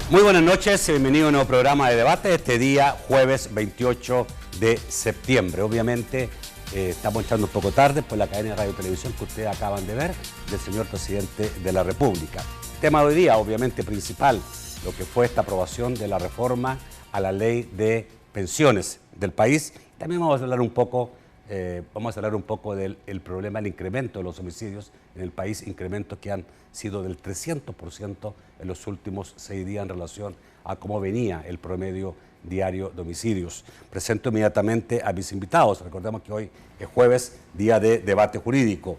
Muy buenas noches, bienvenido a un nuevo programa de debate este día, jueves 28 de septiembre. Obviamente estamos echando un poco tarde por la cadena de radio y televisión que ustedes acaban de ver del señor presidente de la República. Tema de hoy día, obviamente principal, lo que fue esta aprobación de la reforma a la ley de pensiones del país. También vamos a hablar un poco del problema del incremento de los homicidios en el país, incrementos que han sido del 300% en los últimos 6 días en relación a cómo venía el promedio diario de homicidios. Presento inmediatamente a mis invitados. Recordemos que hoy es jueves, día de debate jurídico.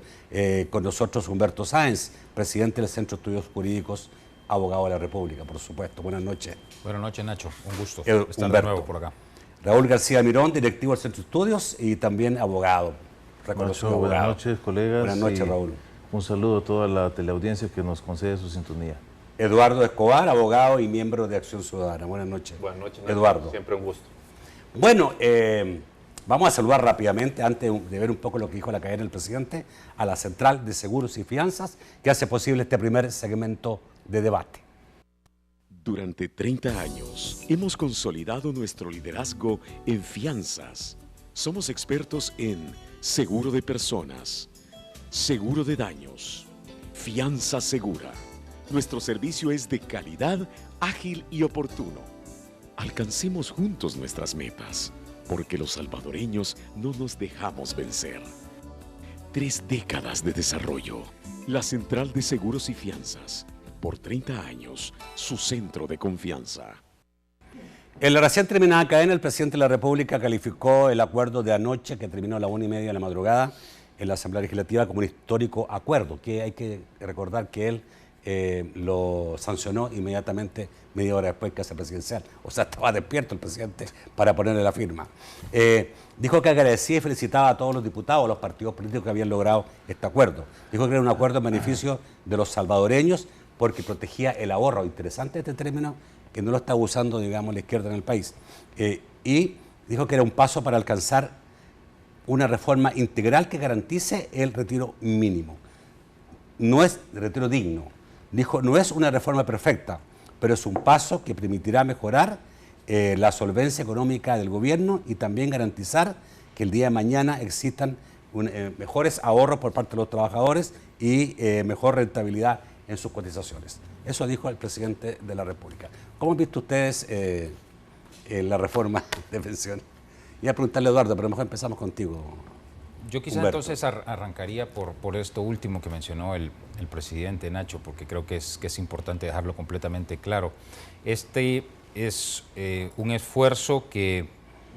Con nosotros Humberto Sáenz, presidente del Centro de Estudios Jurídicos, abogado de la República, por supuesto. Buenas noches. Buenas noches, Nacho. Un gusto estar de nuevo por acá. Raúl García Mirón, directivo del Centro de Estudios y también abogado. Nacho, buenas noches, colegas. Buenas noches, Raúl. Un saludo a toda la teleaudiencia que nos concede su sintonía. Eduardo Escobar, abogado y miembro de Acción Ciudadana. Buenas noches. Buenas noches, Nacho. Eduardo. Siempre un gusto. Bueno, vamos a saludar rápidamente, antes de ver un poco lo que dijo la cadena del presidente, a la Central de Seguros y Fianzas, que hace posible este primer segmento de debate. Durante 30 años hemos consolidado nuestro liderazgo en fianzas. Somos expertos en seguro de personas, seguro de daños, fianza segura. Nuestro servicio es de calidad, ágil y oportuno. Alcancemos juntos nuestras metas, porque los salvadoreños no nos dejamos vencer. 3 décadas de desarrollo. La Central de Seguros y Fianzas. Por 30 años, su centro de confianza. En la recién terminada cadena, el presidente de la República calificó el acuerdo de anoche, que terminó a la 1:30 de la madrugada, en la Asamblea Legislativa, como un histórico acuerdo, que hay que recordar que él lo sancionó inmediatamente media hora después que hace presidencial. O sea, estaba despierto el presidente para ponerle la firma. Dijo que agradecía y felicitaba a todos los diputados, a los partidos políticos que habían logrado este acuerdo. Dijo que era un acuerdo en beneficio de los salvadoreños, porque protegía el ahorro. Interesante este término, que no lo está usando, digamos, la izquierda en el país. Y dijo que era un paso para alcanzar una reforma integral que garantice el retiro mínimo. No es retiro digno. Dijo, no es una reforma perfecta, pero es un paso que permitirá mejorar la solvencia económica del gobierno y también garantizar que el día de mañana existan mejores ahorros por parte de los trabajadores y mejor rentabilidad en sus cotizaciones. Eso dijo el presidente de la República. ¿Cómo han visto ustedes la reforma de pensiones? Iba a preguntarle a Eduardo, pero mejor empezamos contigo. Yo quizá Humberto. Entonces arrancaría por esto último que mencionó el presidente, Nacho, porque creo que es importante dejarlo completamente claro. Este es un esfuerzo que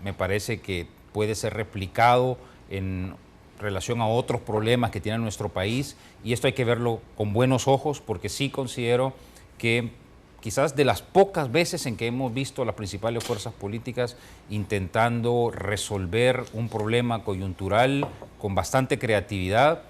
me parece que puede ser replicado en relación a otros problemas que tiene nuestro país, y esto hay que verlo con buenos ojos, porque sí considero que quizás de las pocas veces en que hemos visto las principales fuerzas políticas intentando resolver un problema coyuntural con bastante creatividad,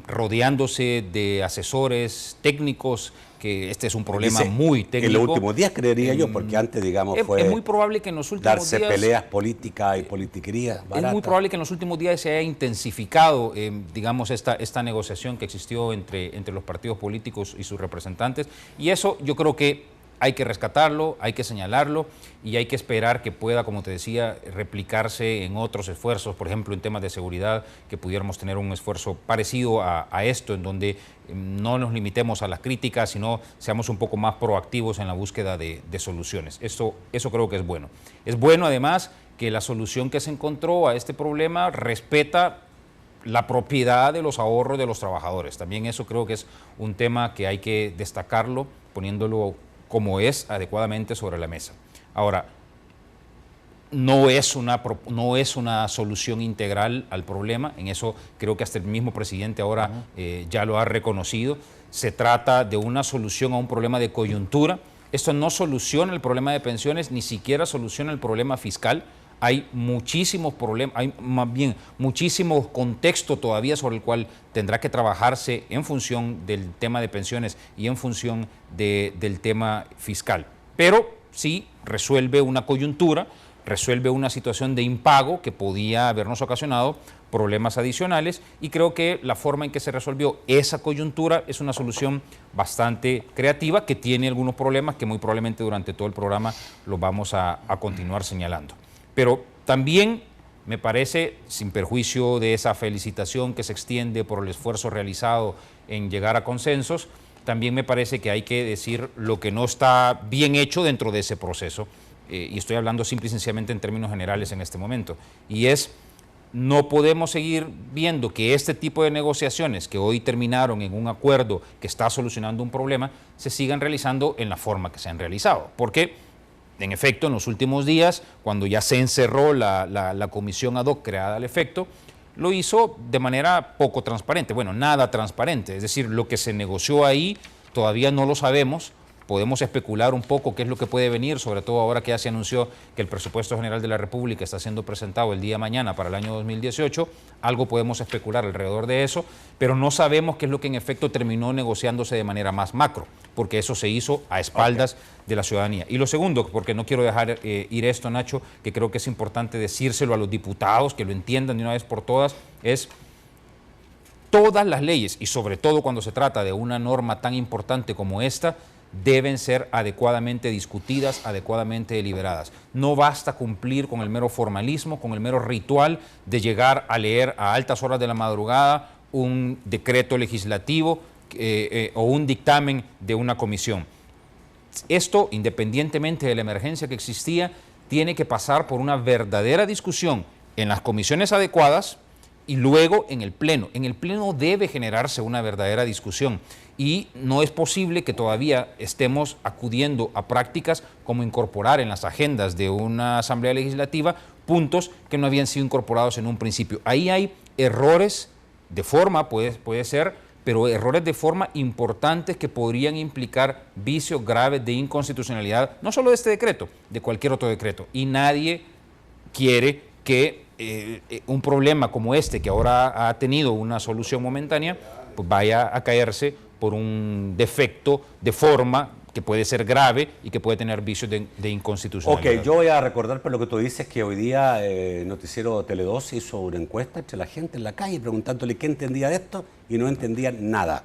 rodeándose de asesores técnicos, que este es un problema muy técnico. En los últimos días, creería yo, porque antes, digamos, fue es muy probable que en los últimos darse días, peleas políticas y politiquería barata. Es muy probable que en los últimos días se haya intensificado, digamos, esta negociación que existió entre los partidos políticos y sus representantes, y eso yo creo que hay que rescatarlo, hay que señalarlo y hay que esperar que pueda, como te decía, replicarse en otros esfuerzos, por ejemplo, en temas de seguridad, que pudiéramos tener un esfuerzo parecido a esto, en donde no nos limitemos a las críticas, sino seamos un poco más proactivos en la búsqueda de soluciones. Eso creo que es bueno. Es bueno, además, que la solución que se encontró a este problema respeta la propiedad de los ahorros de los trabajadores. También eso creo que es un tema que hay que destacarlo, poniéndolo como es adecuadamente sobre la mesa. Ahora, no es una solución integral al problema, en eso creo que hasta el mismo presidente ahora ya lo ha reconocido. Se trata de una solución a un problema de coyuntura. Esto no soluciona el problema de pensiones, ni siquiera soluciona el problema fiscal. Hay muchísimos problemas, hay más bien muchísimo contexto todavía sobre el cual tendrá que trabajarse en función del tema de pensiones y en función del tema fiscal. Pero sí resuelve una coyuntura, resuelve una situación de impago que podía habernos ocasionado problemas adicionales, y creo que la forma en que se resolvió esa coyuntura es una solución bastante creativa, que tiene algunos problemas que muy probablemente durante todo el programa los vamos a continuar señalando. Pero también me parece, sin perjuicio de esa felicitación que se extiende por el esfuerzo realizado en llegar a consensos, también me parece que hay que decir lo que no está bien hecho dentro de ese proceso, y estoy hablando simple y sencillamente en términos generales en este momento, y es: no podemos seguir viendo que este tipo de negociaciones que hoy terminaron en un acuerdo que está solucionando un problema, se sigan realizando en la forma que se han realizado. Porque, en efecto, en los últimos días, cuando ya se encerró la comisión ad hoc creada al efecto, lo hizo de manera poco transparente, bueno, nada transparente. Es decir, lo que se negoció ahí todavía no lo sabemos. Podemos especular un poco qué es lo que puede venir, sobre todo ahora que ya se anunció que el presupuesto general de la República está siendo presentado el día de mañana para el año 2018. Algo podemos especular alrededor de eso, pero no sabemos qué es lo que en efecto terminó negociándose de manera más macro, porque eso se hizo a espaldas de la ciudadanía. Y lo segundo, porque no quiero dejar ir esto, Nacho, que creo que es importante decírselo a los diputados, que lo entiendan de una vez por todas, es: todas las leyes, y sobre todo cuando se trata de una norma tan importante como esta, deben ser adecuadamente discutidas, adecuadamente deliberadas. No basta cumplir con el mero formalismo, con el mero ritual de llegar a leer a altas horas de la madrugada un decreto legislativo o un dictamen de una comisión. Esto, independientemente de la emergencia que existía, tiene que pasar por una verdadera discusión en las comisiones adecuadas y luego en el Pleno. En el Pleno debe generarse una verdadera discusión, y no es posible que todavía estemos acudiendo a prácticas como incorporar en las agendas de una asamblea legislativa puntos que no habían sido incorporados en un principio. Ahí hay errores de forma, puede ser, pero errores de forma importantes que podrían implicar vicios graves de inconstitucionalidad, no solo de este decreto, de cualquier otro decreto. Y nadie quiere que un problema como este, que ahora ha tenido una solución momentánea, pues vaya a caerse por un defecto de forma que puede ser grave y que puede tener vicios de inconstitucionalidad. Ok, yo voy a recordar por lo que tú dices que hoy día Noticiero Tele2 hizo una encuesta entre la gente en la calle preguntándole qué entendía de esto y no entendían nada.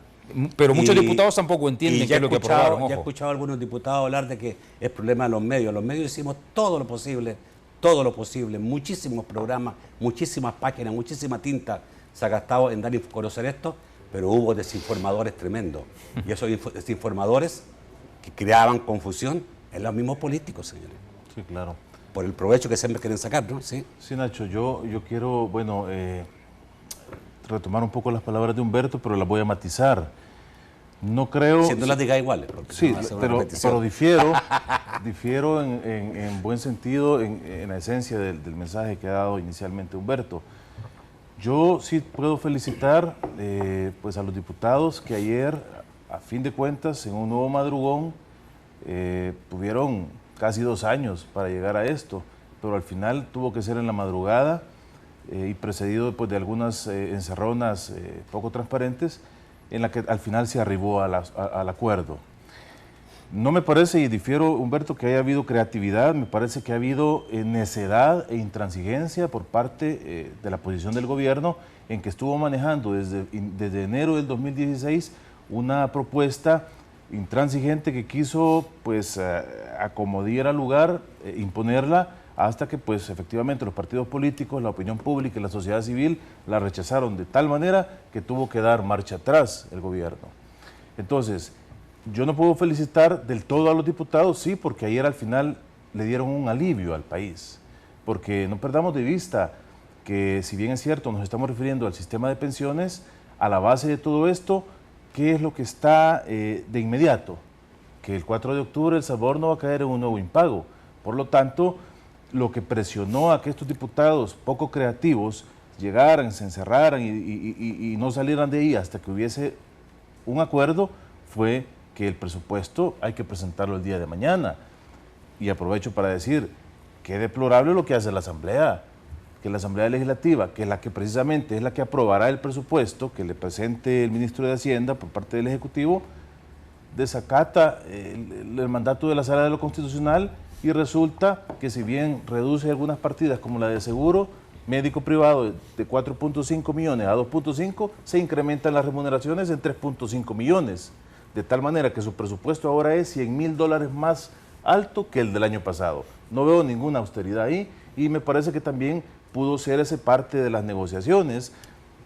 Pero muchos diputados tampoco entienden qué es lo que aprobaron. Ya he escuchado a algunos diputados hablar de que es problema de los medios. Los medios hicimos todo lo posible, muchísimos programas, muchísimas páginas, muchísima tinta se ha gastado en dar a conocer esto, pero hubo desinformadores tremendos. Y esos desinformadores que creaban confusión en los mismos políticos, señores. Sí, claro. Por el provecho que siempre quieren sacar, ¿no? Sí, sí, Nacho, yo quiero, bueno, retomar un poco las palabras de Humberto, pero las voy a matizar. No creo... Si no las diga iguales. Sí, no pero difiero en buen sentido en la esencia del mensaje que ha dado inicialmente Humberto. Yo sí puedo felicitar pues a los diputados que ayer, a fin de cuentas, en un nuevo madrugón, tuvieron casi 2 años para llegar a esto, pero al final tuvo que ser en la madrugada y precedido pues, de algunas encerronas poco transparentes, en la que al final se arribó al acuerdo. No me parece, y difiero, Humberto, que haya habido creatividad, me parece que ha habido necedad e intransigencia por parte de la posición del gobierno, en que estuvo manejando desde enero del 2016 una propuesta intransigente que quiso pues acomodar al lugar, imponerla, hasta que pues efectivamente los partidos políticos, la opinión pública y la sociedad civil la rechazaron de tal manera que tuvo que dar marcha atrás el gobierno. Entonces, yo no puedo felicitar del todo a los diputados, sí, porque ayer al final le dieron un alivio al país, porque no perdamos de vista que, si bien es cierto, nos estamos refiriendo al sistema de pensiones, a la base de todo esto, ¿qué es lo que está de inmediato? Que el 4 de octubre El Salvador no va a caer en un nuevo impago. Por lo tanto, lo que presionó a que estos diputados poco creativos llegaran, se encerraran y no salieran de ahí hasta que hubiese un acuerdo fue que el presupuesto hay que presentarlo el día de mañana. Y aprovecho para decir, qué deplorable lo que hace la Asamblea, que la Asamblea Legislativa, que es la que precisamente es la que aprobará el presupuesto que le presente el ministro de Hacienda por parte del Ejecutivo, desacata el mandato de la Sala de lo Constitucional y resulta que si bien reduce algunas partidas como la de seguro médico privado de 4.5 millones a 2.5, se incrementan las remuneraciones en 3.5 millones, de tal manera que su presupuesto ahora es $100,000 más alto que el del año pasado. No veo ninguna austeridad ahí y me parece que también pudo ser ese parte de las negociaciones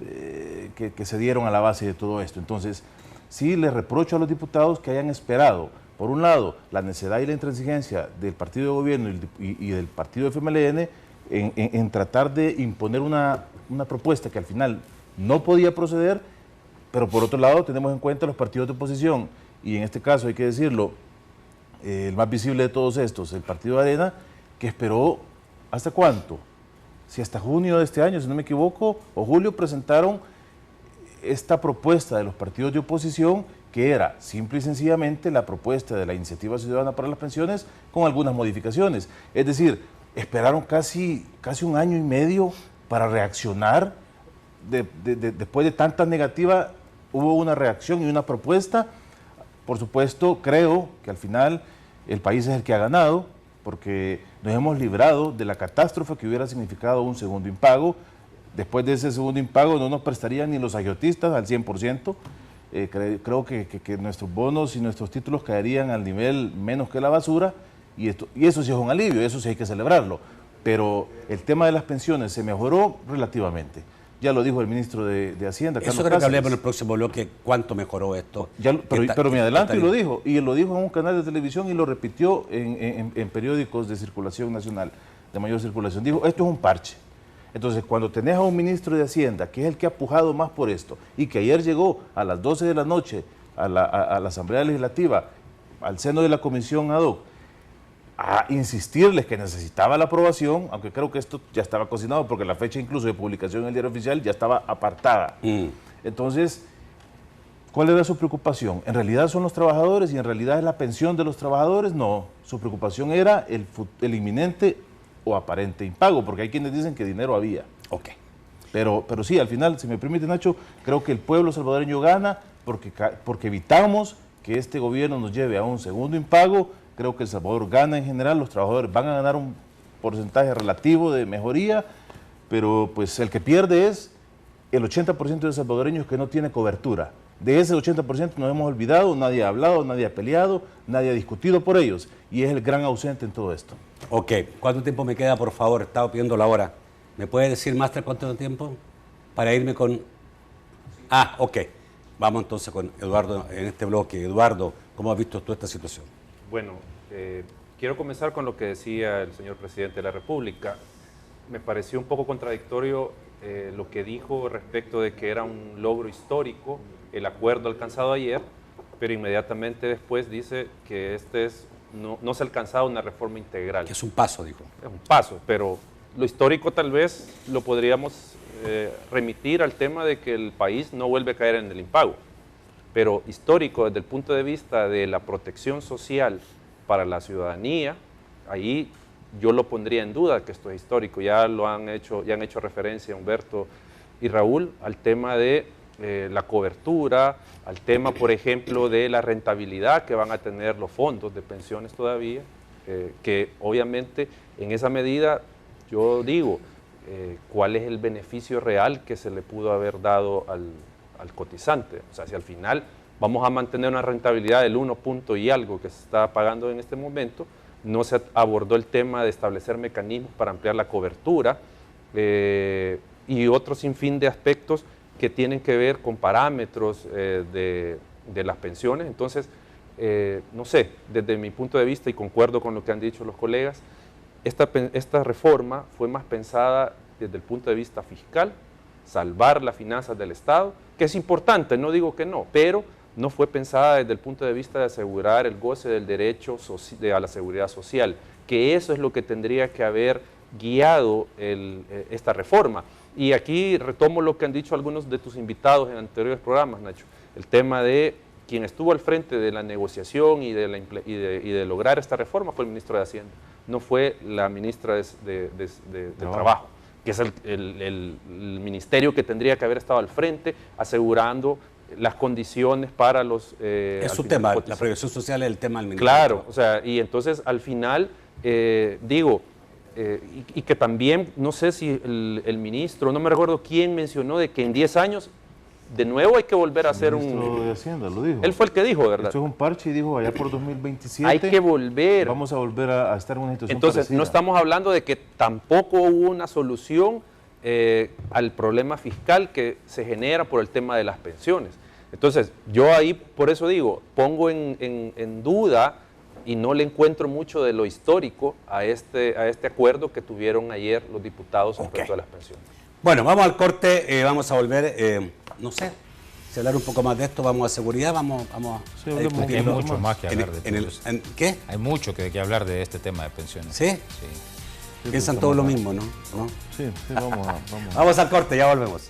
que se dieron a la base de todo esto. Entonces, sí les reprocho a los diputados que hayan esperado, por un lado, la necedad y la intransigencia del partido de gobierno y del partido de FMLN en tratar de imponer una propuesta que al final no podía proceder, pero por otro lado tenemos en cuenta los partidos de oposición, y en este caso hay que decirlo, el más visible de todos estos, el partido de Arena, que esperó ¿hasta cuánto? Si hasta junio de este año, si no me equivoco, o julio, presentaron esta propuesta de los partidos de oposición, que era simple y sencillamente la propuesta de la Iniciativa Ciudadana para las Pensiones con algunas modificaciones. Es decir, esperaron casi 1 año y medio para reaccionar. Después de tanta negativa, hubo una reacción y una propuesta. Por supuesto, creo que al final el país es el que ha ganado, porque nos hemos librado de la catástrofe que hubiera significado un segundo impago. Después de ese segundo impago no nos prestarían ni los agiotistas al 100%. Creo que nuestros bonos y nuestros títulos caerían al nivel menos que la basura, y eso sí es un alivio, eso sí hay que celebrarlo. Pero el tema de las pensiones se mejoró relativamente. Ya lo dijo el ministro de Hacienda, Carlos Eso creo que Cáceres. hablemos en el próximo bloque, cuánto mejoró esto. Pero me adelanto y lo dijo. Y lo dijo en un canal de televisión y lo repitió en periódicos de circulación nacional, de mayor circulación. Dijo, esto es un parche. Entonces, cuando tenés a un ministro de Hacienda, que es el que ha pujado más por esto, y que ayer llegó a las 12 de la noche a la Asamblea Legislativa, al seno de la comisión ad hoc, a insistirles que necesitaba la aprobación, aunque creo que esto ya estaba cocinado porque la fecha incluso de publicación en el diario oficial ya estaba apartada. Entonces, ¿cuál era su preocupación? ¿En realidad son los trabajadores y en realidad es la pensión de los trabajadores? No, su preocupación era el inminente o aparente impago, porque hay quienes dicen que dinero había. Ok. Pero sí, al final, si me permite, Nacho, creo que el pueblo salvadoreño gana porque evitamos que este gobierno nos lleve a un segundo impago. Creo que El Salvador gana en general, los trabajadores van a ganar un porcentaje relativo de mejoría, pero pues el que pierde es el 80% de salvadoreños que no tiene cobertura. De ese 80% nos hemos olvidado, nadie ha hablado, nadie ha peleado, nadie ha discutido por ellos, y es el gran ausente en todo esto. Ok, ¿cuánto tiempo me queda, por favor? Estaba pidiendo la hora. ¿Me puede decir, Máster, cuánto tiempo? Para irme con... Ah, ok. Vamos entonces con Eduardo en este bloque. Eduardo, ¿cómo has visto tú esta situación? Bueno, quiero comenzar con lo que decía el señor presidente de la República. Me pareció un poco contradictorio lo que dijo respecto de que era un logro histórico el acuerdo alcanzado ayer, pero inmediatamente después dice que no se ha alcanzado una reforma integral. Que es un paso, dijo. Es un paso, pero lo histórico tal vez lo podríamos remitir al tema de que el país no vuelve a caer en el impago. Pero histórico desde el punto de vista de la protección social para la ciudadanía, ahí yo lo pondría en duda que esto es histórico. Ya han hecho referencia Humberto y Raúl al tema de la cobertura, al tema, por ejemplo, de la rentabilidad que van a tener los fondos de pensiones todavía, que obviamente en esa medida yo digo, ¿cuál es el beneficio real que se le pudo haber dado al cotizante? O sea, si al final vamos a mantener una rentabilidad del 1 punto y algo que se está pagando en este momento, no se abordó el tema de establecer mecanismos para ampliar la cobertura y otro sinfín de aspectos que tienen que ver con parámetros de las pensiones. Entonces, no sé, desde mi punto de vista, y concuerdo con lo que han dicho los colegas, esta reforma fue más pensada desde el punto de vista fiscal, salvar las finanzas del Estado, que es importante, no digo que no, pero no fue pensada desde el punto de vista de asegurar el goce del derecho a la seguridad social, que eso es lo que tendría que haber guiado esta reforma. Y aquí retomo lo que han dicho algunos de tus invitados en anteriores programas, Nacho, el tema de quien estuvo al frente de la negociación y de lograr esta reforma fue el ministro de Hacienda, no fue la ministra de Trabajo, que es el ministerio que tendría que haber estado al frente asegurando las condiciones para los... es su tema, la previsión social es el tema del ministerio. Claro, o sea, y entonces al final y que también, no sé si el ministro, no me recuerdo quién mencionó de que en 10 años de nuevo hay que volver a hacer El ministro de Hacienda lo dijo. Él fue el que dijo, ¿verdad? Esto es un parche y dijo allá por 2027. Hay que volver. Vamos a volver a estar en una situación Entonces, parecida. no estamos hablando de que tampoco hubo una solución al problema fiscal que se genera por el tema de las pensiones. Entonces, yo ahí, por eso digo, pongo en duda y no le encuentro mucho de lo histórico a este acuerdo que tuvieron ayer los diputados respecto a las pensiones. Bueno, vamos al corte, vamos a volver, no sé, si hablar un poco más de esto, vamos a seguridad, vamos Sí, a hablemos discutirlo. Hay mucho más que hablar de todo esto. ¿Qué? Hay mucho que hablar de este tema de pensiones. ¿Sí? Sí. Piensan todo lo mismo, ¿no? Sí, vamos a... Vamos al corte, ya volvemos.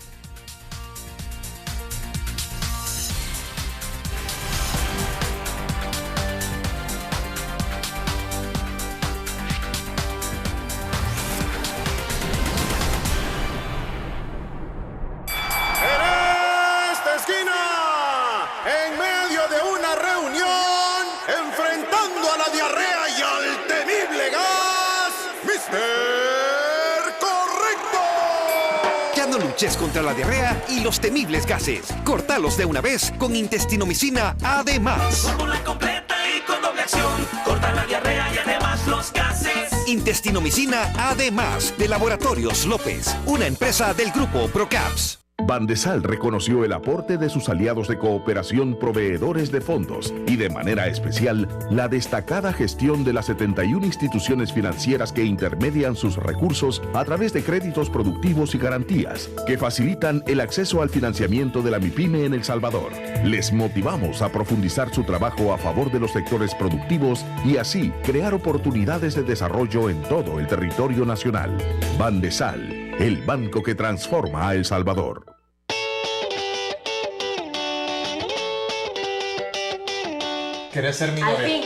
En esta esquina, en medio de una reunión, enfrentando a la diarrea y al temible gas, Mr. Correcto. Ya no luches contra la diarrea y los temibles gases. Cortalos de una vez con intestinomicina además. Fórmula completa y con doble acción. Corta la diarrea y además los gases. Intestinomicina además de Laboratorios López, una empresa del grupo Procaps. Bandesal reconoció el aporte de sus aliados de cooperación proveedores de fondos y de manera especial la destacada gestión de las 71 instituciones financieras que intermedian sus recursos a través de créditos productivos y garantías que facilitan el acceso al financiamiento de la MIPYME en El Salvador. Les motivamos a profundizar su trabajo a favor de los sectores productivos y así crear oportunidades de desarrollo en todo el territorio nacional. Bandesal, el banco que transforma a El Salvador. ¿Querés ser mi novia?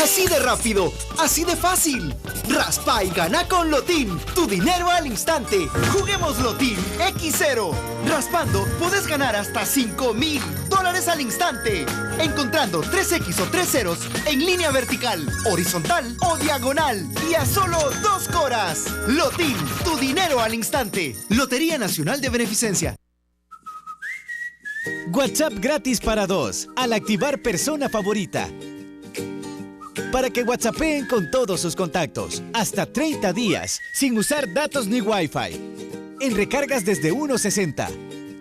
Así de rápido, así de fácil. Raspa y gana con Lotín. Tu dinero al instante. Juguemos Lotín X0. Raspando puedes ganar hasta $5,000 al instante. Encontrando 3X o 3 ceros en línea vertical, horizontal o diagonal. Y a solo 2 coras. Lotín, tu dinero al instante. Lotería Nacional de Beneficencia. WhatsApp gratis para 2 al activar persona favorita. Para que WhatsAppeen con todos sus contactos, hasta 30 días, sin usar datos ni Wi-Fi. En recargas desde 1.60.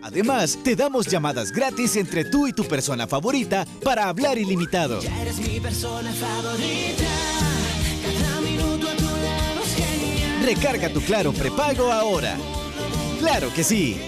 Además, te damos llamadas gratis entre tú y tu persona favorita para hablar ilimitado. Ya eres mi persona favorita. Cada minuto a tu lado es genial. Recarga tu Claro prepago ahora. ¡Claro que sí!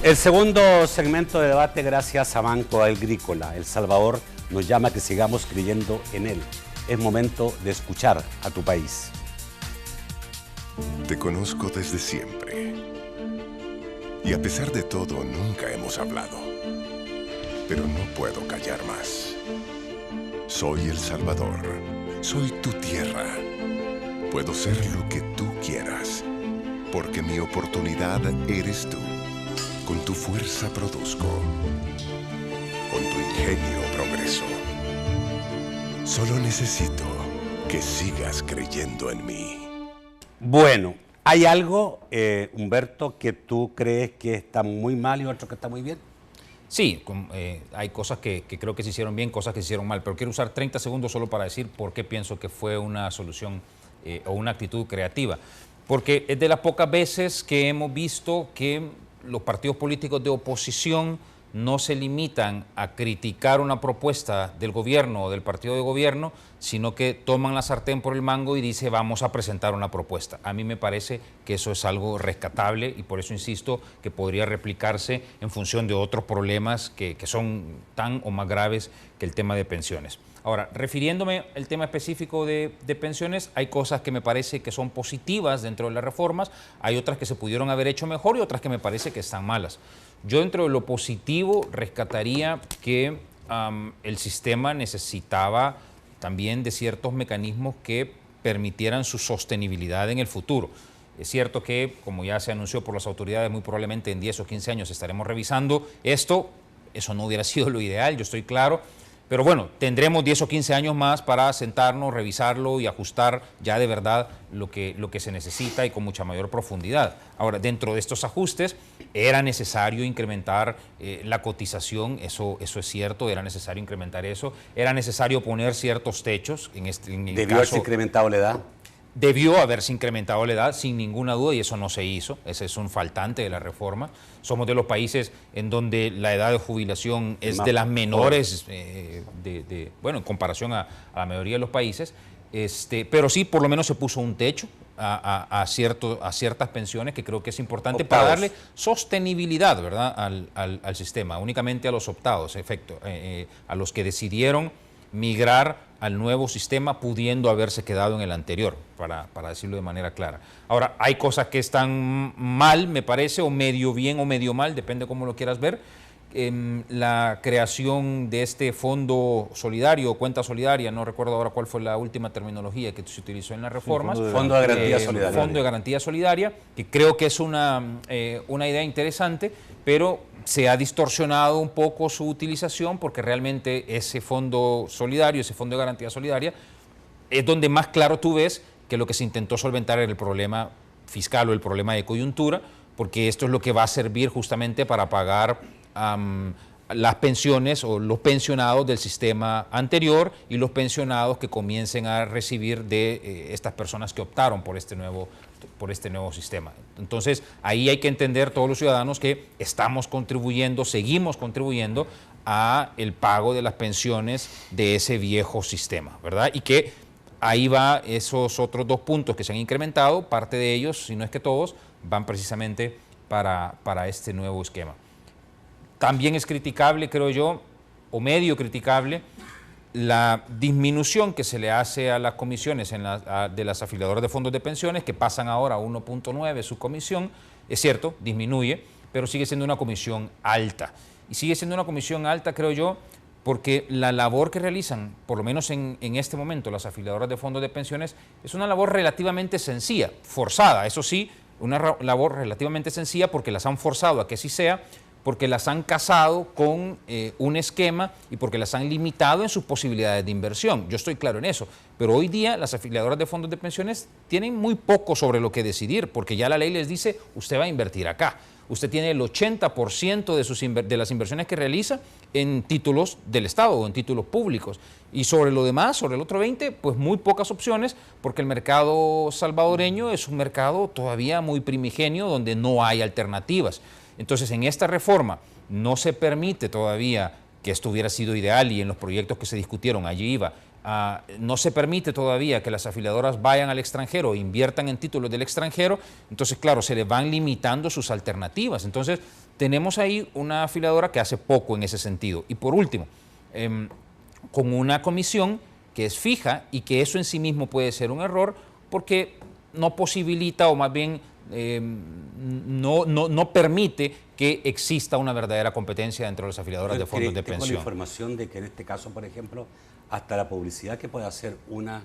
El segundo segmento de debate, gracias a Banco Agrícola. El Salvador nos llama a que sigamos creyendo en él. Es momento de escuchar a tu país. Te conozco desde siempre. Y a pesar de todo, nunca hemos hablado. Pero no puedo callar más. Soy El Salvador. Soy tu tierra. Puedo ser lo que tú quieras. Porque mi oportunidad eres tú. Con tu fuerza produzco. Con tu ingenio progreso. Solo necesito que sigas creyendo en mí. Bueno, ¿hay algo, Humberto, que tú crees que está muy mal y otro que está muy bien? Sí, hay cosas que creo que se hicieron bien, cosas que se hicieron mal, pero quiero usar 30 segundos solo para decir por qué pienso que fue una solución o una actitud creativa. Porque es de las pocas veces que hemos visto que los partidos políticos de oposición no se limitan a criticar una propuesta del gobierno o del partido de gobierno, sino que toman la sartén por el mango y dicen vamos a presentar una propuesta. A mí me parece que eso es algo rescatable y por eso insisto que podría replicarse en función de otros problemas que son tan o más graves que el tema de pensiones. Ahora, refiriéndome al tema específico de pensiones, hay cosas que me parece que son positivas dentro de las reformas, hay otras que se pudieron haber hecho mejor y otras que me parece que están malas. Yo dentro de lo positivo rescataría que el sistema necesitaba también de ciertos mecanismos que permitieran su sostenibilidad en el futuro. Es cierto que, como ya se anunció por las autoridades, muy probablemente en 10 o 15 años estaremos revisando esto. Eso no hubiera sido lo ideal, yo estoy claro. Pero bueno, tendremos 10 o 15 años más para sentarnos, revisarlo y ajustar ya de verdad lo que se necesita y con mucha mayor profundidad. Ahora, dentro de estos ajustes, era necesario incrementar la cotización, eso es cierto, era necesario incrementar eso, era necesario poner ciertos techos. ¿Debió haberse incrementado la edad? Debió haberse incrementado la edad, sin ninguna duda, y eso no se hizo. Ese es un faltante de la reforma. Somos de los países en donde la edad de jubilación es de las menores, bueno, en comparación a la mayoría de los países. Pero sí, por lo menos se puso un techo a ciertas pensiones, que creo que es importante para darle sostenibilidad, ¿verdad?, al sistema, únicamente a los optados, a los que decidieron migrar al nuevo sistema pudiendo haberse quedado en el anterior, para decirlo de manera clara. Ahora, hay cosas que están mal, me parece, o medio bien o medio mal, depende cómo lo quieras ver. La creación de este fondo solidario, cuenta solidaria, no recuerdo ahora cuál fue la última terminología que se utilizó en las reformas. Fondo de Garantía Solidaria. Fondo de Garantía Solidaria, que creo que es una idea interesante, pero se ha distorsionado un poco su utilización, porque realmente ese fondo solidario, ese fondo de garantía solidaria, es donde más claro tú ves que lo que se intentó solventar era el problema fiscal o el problema de coyuntura, porque esto es lo que va a servir justamente para pagar las pensiones o los pensionados del sistema anterior y los pensionados que comiencen a recibir de estas personas que optaron por este nuevo sistema. Entonces, ahí hay que entender todos los ciudadanos que estamos contribuyendo, seguimos contribuyendo a el pago de las pensiones de ese viejo sistema, ¿verdad? Y que ahí va esos otros 2 puntos que se han incrementado, parte de ellos, si no es que todos, van precisamente para este nuevo esquema. También es criticable, creo yo, o medio criticable, la disminución que se le hace a las comisiones de las afiliadoras de fondos de pensiones, que pasan ahora a 1.9 su comisión. Es cierto, disminuye, pero sigue siendo una comisión alta. Y sigue siendo una comisión alta, creo yo, porque la labor que realizan, por lo menos en este momento, las afiliadoras de fondos de pensiones, es una labor relativamente sencilla, forzada, eso sí, una labor relativamente sencilla porque las han forzado a que así sea, porque las han casado con un esquema y porque las han limitado en sus posibilidades de inversión. Yo estoy claro en eso, pero hoy día las afiliadoras de fondos de pensiones tienen muy poco sobre lo que decidir, porque ya la ley les dice, usted va a invertir acá. Usted tiene el 80% de las inversiones que realiza en títulos del Estado o en títulos públicos. Y sobre lo demás, sobre el otro 20%, pues muy pocas opciones, porque el mercado salvadoreño es un mercado todavía muy primigenio, donde no hay alternativas. Entonces, en esta reforma no se permite todavía, que esto hubiera sido ideal y en los proyectos que se discutieron allí iba, no se permite todavía que las afiliadoras vayan al extranjero, inviertan en títulos del extranjero. Entonces, claro, se les van limitando sus alternativas. Entonces, tenemos ahí una afiliadora que hace poco en ese sentido. Y por último, con una comisión que es fija y que eso en sí mismo puede ser un error, porque no posibilita, o más bien no permite que exista una verdadera competencia entre las afiliadoras de fondos de pensión. Tengo la información de que en este caso, por ejemplo, hasta la publicidad que puede hacer una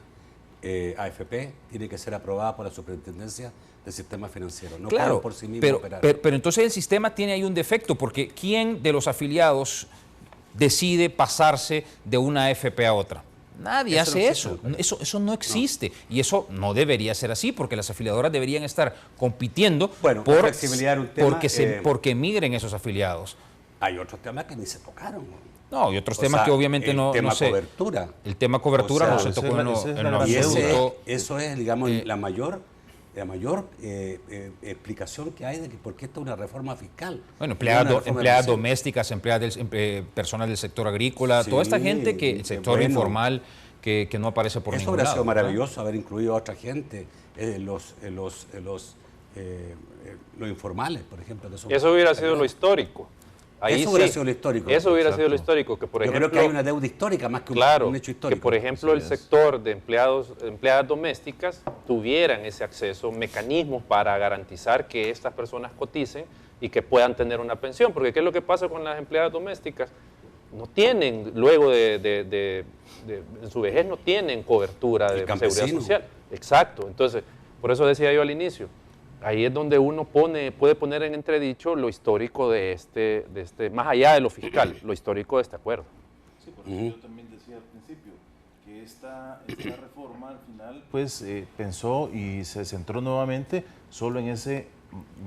AFP tiene que ser aprobada por la Superintendencia del Sistema Financiero. No claro, pueden por sí mismos operar. Pero entonces el sistema tiene ahí un defecto, porque ¿quién de los afiliados decide pasarse de una AFP a otra? Nadie hace eso. Eso no existe. No. Y eso no debería ser así, porque las afiliadoras deberían estar compitiendo por flexibilidad un tema, porque migren esos afiliados. Hay otros temas que ni se tocaron. No, y otros temas que obviamente no se... El tema cobertura. El tema cobertura no se tocó en lo absoluto. Eso es, digamos, la mayor explicación que hay de que por qué esta es una reforma fiscal. Bueno, empleadas domésticas, personas del sector agrícola, toda esta gente, el sector informal que no aparece por ningún lado. Eso hubiera sido maravilloso, haber incluido a otra gente, los informales, por ejemplo. Eso hubiera sido lo histórico. Eso hubiera sido lo histórico. Eso hubiera sido lo histórico, que por ejemplo... Yo creo que hay una deuda histórica más que un hecho histórico. Que por ejemplo el sector de empleadas domésticas tuvieran ese acceso, mecanismos para garantizar que estas personas coticen y que puedan tener una pensión. Porque ¿qué es lo que pasa con las empleadas domésticas? No tienen, luego en su vejez no tienen cobertura de seguridad social. Exacto. Entonces, por eso decía yo al inicio, ahí es donde uno puede poner en entredicho lo histórico de este, más allá de lo fiscal, lo histórico de este acuerdo. Sí, porque yo también decía al principio que esta reforma al final pues pensó y se centró nuevamente solo en ese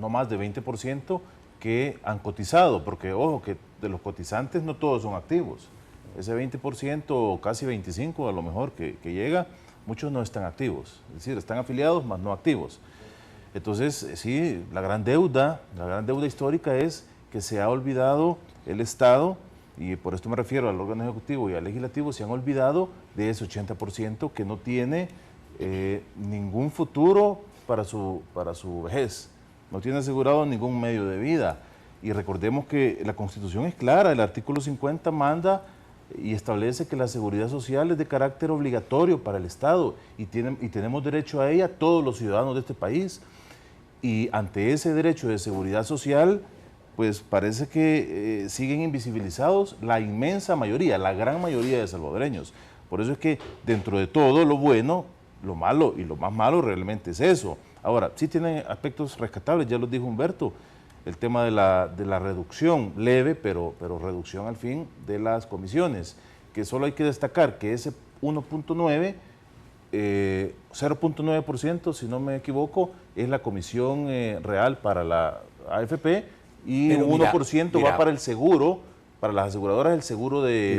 no más de 20% que han cotizado, porque ojo que de los cotizantes no todos son activos. Ese 20% o casi 25% a lo mejor que llega, muchos no están activos, es decir, están afiliados más no activos. Entonces, sí, la gran deuda histórica es que se ha olvidado el Estado, y por esto me refiero al órgano ejecutivo y al legislativo, se han olvidado de ese 80% que no tiene ningún futuro para su vejez, no tiene asegurado ningún medio de vida. Y recordemos que la Constitución es clara, el artículo 50 manda y establece que la seguridad social es de carácter obligatorio para el Estado y tenemos derecho a ella todos los ciudadanos de este país. Y ante ese derecho de seguridad social, pues parece que siguen invisibilizados la inmensa mayoría, la gran mayoría de salvadoreños. Por eso es que dentro de todo lo bueno, lo malo y lo más malo realmente es eso. Ahora, sí tienen aspectos rescatables, ya los dijo Humberto, el tema de la reducción leve, pero reducción al fin de las comisiones, que solo hay que destacar que ese 1.9, 0.9%, si no me equivoco, es la comisión real para la AFP y pero un 1% va para el seguro, para las aseguradoras el seguro de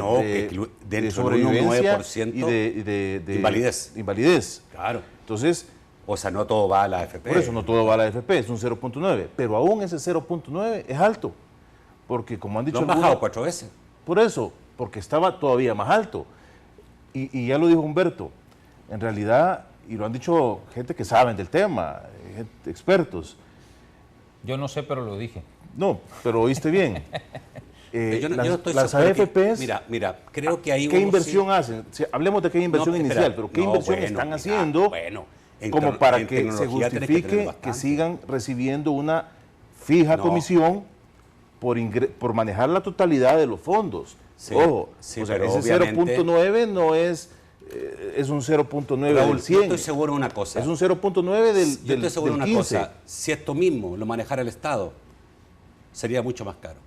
sobrevivencia y de invalidez. Claro. Entonces, o sea, no todo va a la AFP. Por eso no todo va a la AFP, es un 0.9, pero aún ese 0.9 es alto, porque como han dicho... Lo han bajado 4 veces. Por eso, porque estaba todavía más alto. Y ya lo dijo Humberto, en realidad, y lo han dicho gente que saben del tema, expertos. Yo no sé, pero lo dije. No, pero oíste bien. Yo no estoy las seguro AFPs, mira, creo que ahí ¿qué inversión hacen? Hablemos de qué inversión inicial, pero ¿qué inversión están haciendo como para que se justifique que sigan recibiendo una fija comisión por manejar la totalidad de los fondos? Sí, ojo, sí, o sea, pero ese 0.9 no es un 0.9 del 100. Yo estoy seguro de una cosa. Es un 0.9 del Yo estoy seguro de una 15. cosa. Si esto mismo lo manejara el Estado, sería mucho más caro.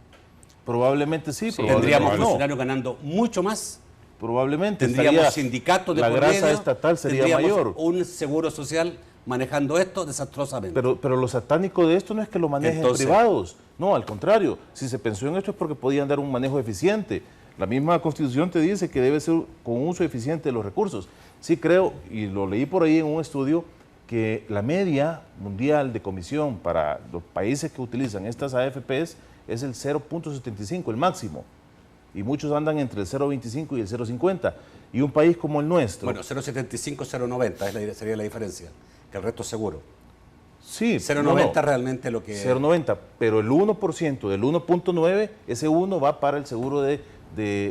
Probablemente sí. Tendríamos funcionarios ganando mucho más. Probablemente. Tendríamos sindicatos de la por grasa medio, estatal sería tendríamos mayor. un seguro social manejando esto desastrosamente. Pero lo satánico de esto no es que lo manejen privados. No, al contrario. Si se pensó en esto es porque podían dar un manejo eficiente. La misma Constitución te dice que debe ser con uso eficiente de los recursos. Sí creo, y lo leí por ahí en un estudio, que la media mundial de comisión para los países que utilizan estas AFPs es el 0.75, el máximo. Y muchos andan entre el 0.25 y el 0.50. Y un país como el nuestro... Bueno, 0.75, 0.90 sería la diferencia, que el resto es seguro. Sí. 0.90 realmente lo que... 0.90, pero el 1% del 1.9, ese 1 va para el seguro de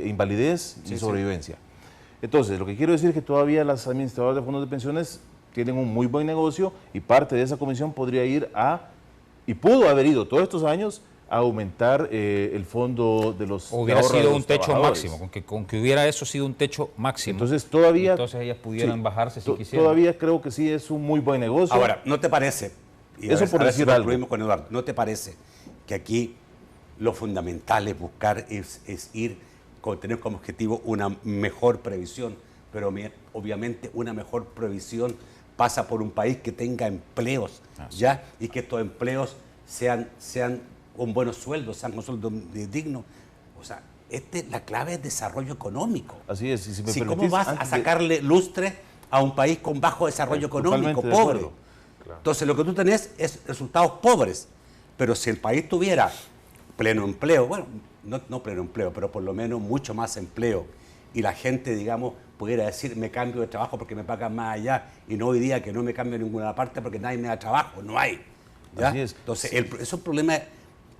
invalidez y sobrevivencia. Entonces, lo que quiero decir es que todavía las administradoras de fondos de pensiones tienen un muy buen negocio y parte de esa comisión podría ir y pudo haber ido todos estos años a aumentar el fondo de los hubiera sido un techo máximo, con que hubiera eso sido un techo máximo. Entonces ellas pudieran bajarse si quisieran. Todavía creo que sí es un muy buen negocio. Ahora, ¿no te parece? Y eso por decir algo. Con Eduardo, ¿no te parece que aquí lo fundamental es buscar, es tener como objetivo una mejor previsión? Pero obviamente una mejor previsión pasa por un país que tenga empleos, ¿ya? Y que estos empleos sean con buenos sueldos, sean con sueldos dignos. O sea, la clave es desarrollo económico. Así es. Si ¿cómo vas a sacarle lustre a un país con bajo desarrollo económico, pobre? Claro. Entonces, lo que tú tenés es resultados pobres. Pero si el país tuviera pleno empleo, bueno, no pleno empleo, pero por lo menos mucho más empleo, y la gente, digamos, pudiera decir, me cambio de trabajo porque me pagan más allá, y no hoy día que no me cambio en ninguna parte porque nadie me da trabajo, no hay. ¿Ya? Así es. Entonces, eso es un problema.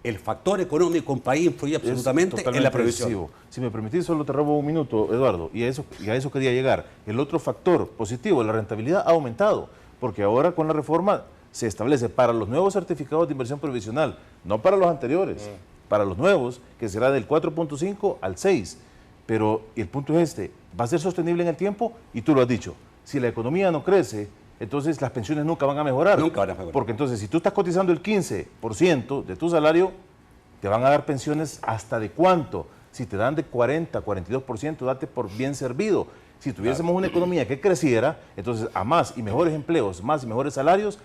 El factor económico en un país influye absolutamente en la previsión. Decisivo. Si me permitís, solo te robo un minuto, Eduardo, y a eso quería llegar. El otro factor positivo, la rentabilidad ha aumentado, porque ahora con la reforma se establece para los nuevos certificados de inversión provisional, no para los anteriores, para los nuevos, que será del 4.5 al 6. Pero el punto es va a ser sostenible en el tiempo, y tú lo has dicho, si la economía no crece, entonces las pensiones nunca van a mejorar. Nunca van a mejorar. Porque entonces, si tú estás cotizando el 15% de tu salario, te van a dar pensiones hasta de cuánto. Si te dan de 40, 42%, date por bien servido. Si tuviésemos una economía que creciera, entonces a más y mejores empleos, más y mejores salarios,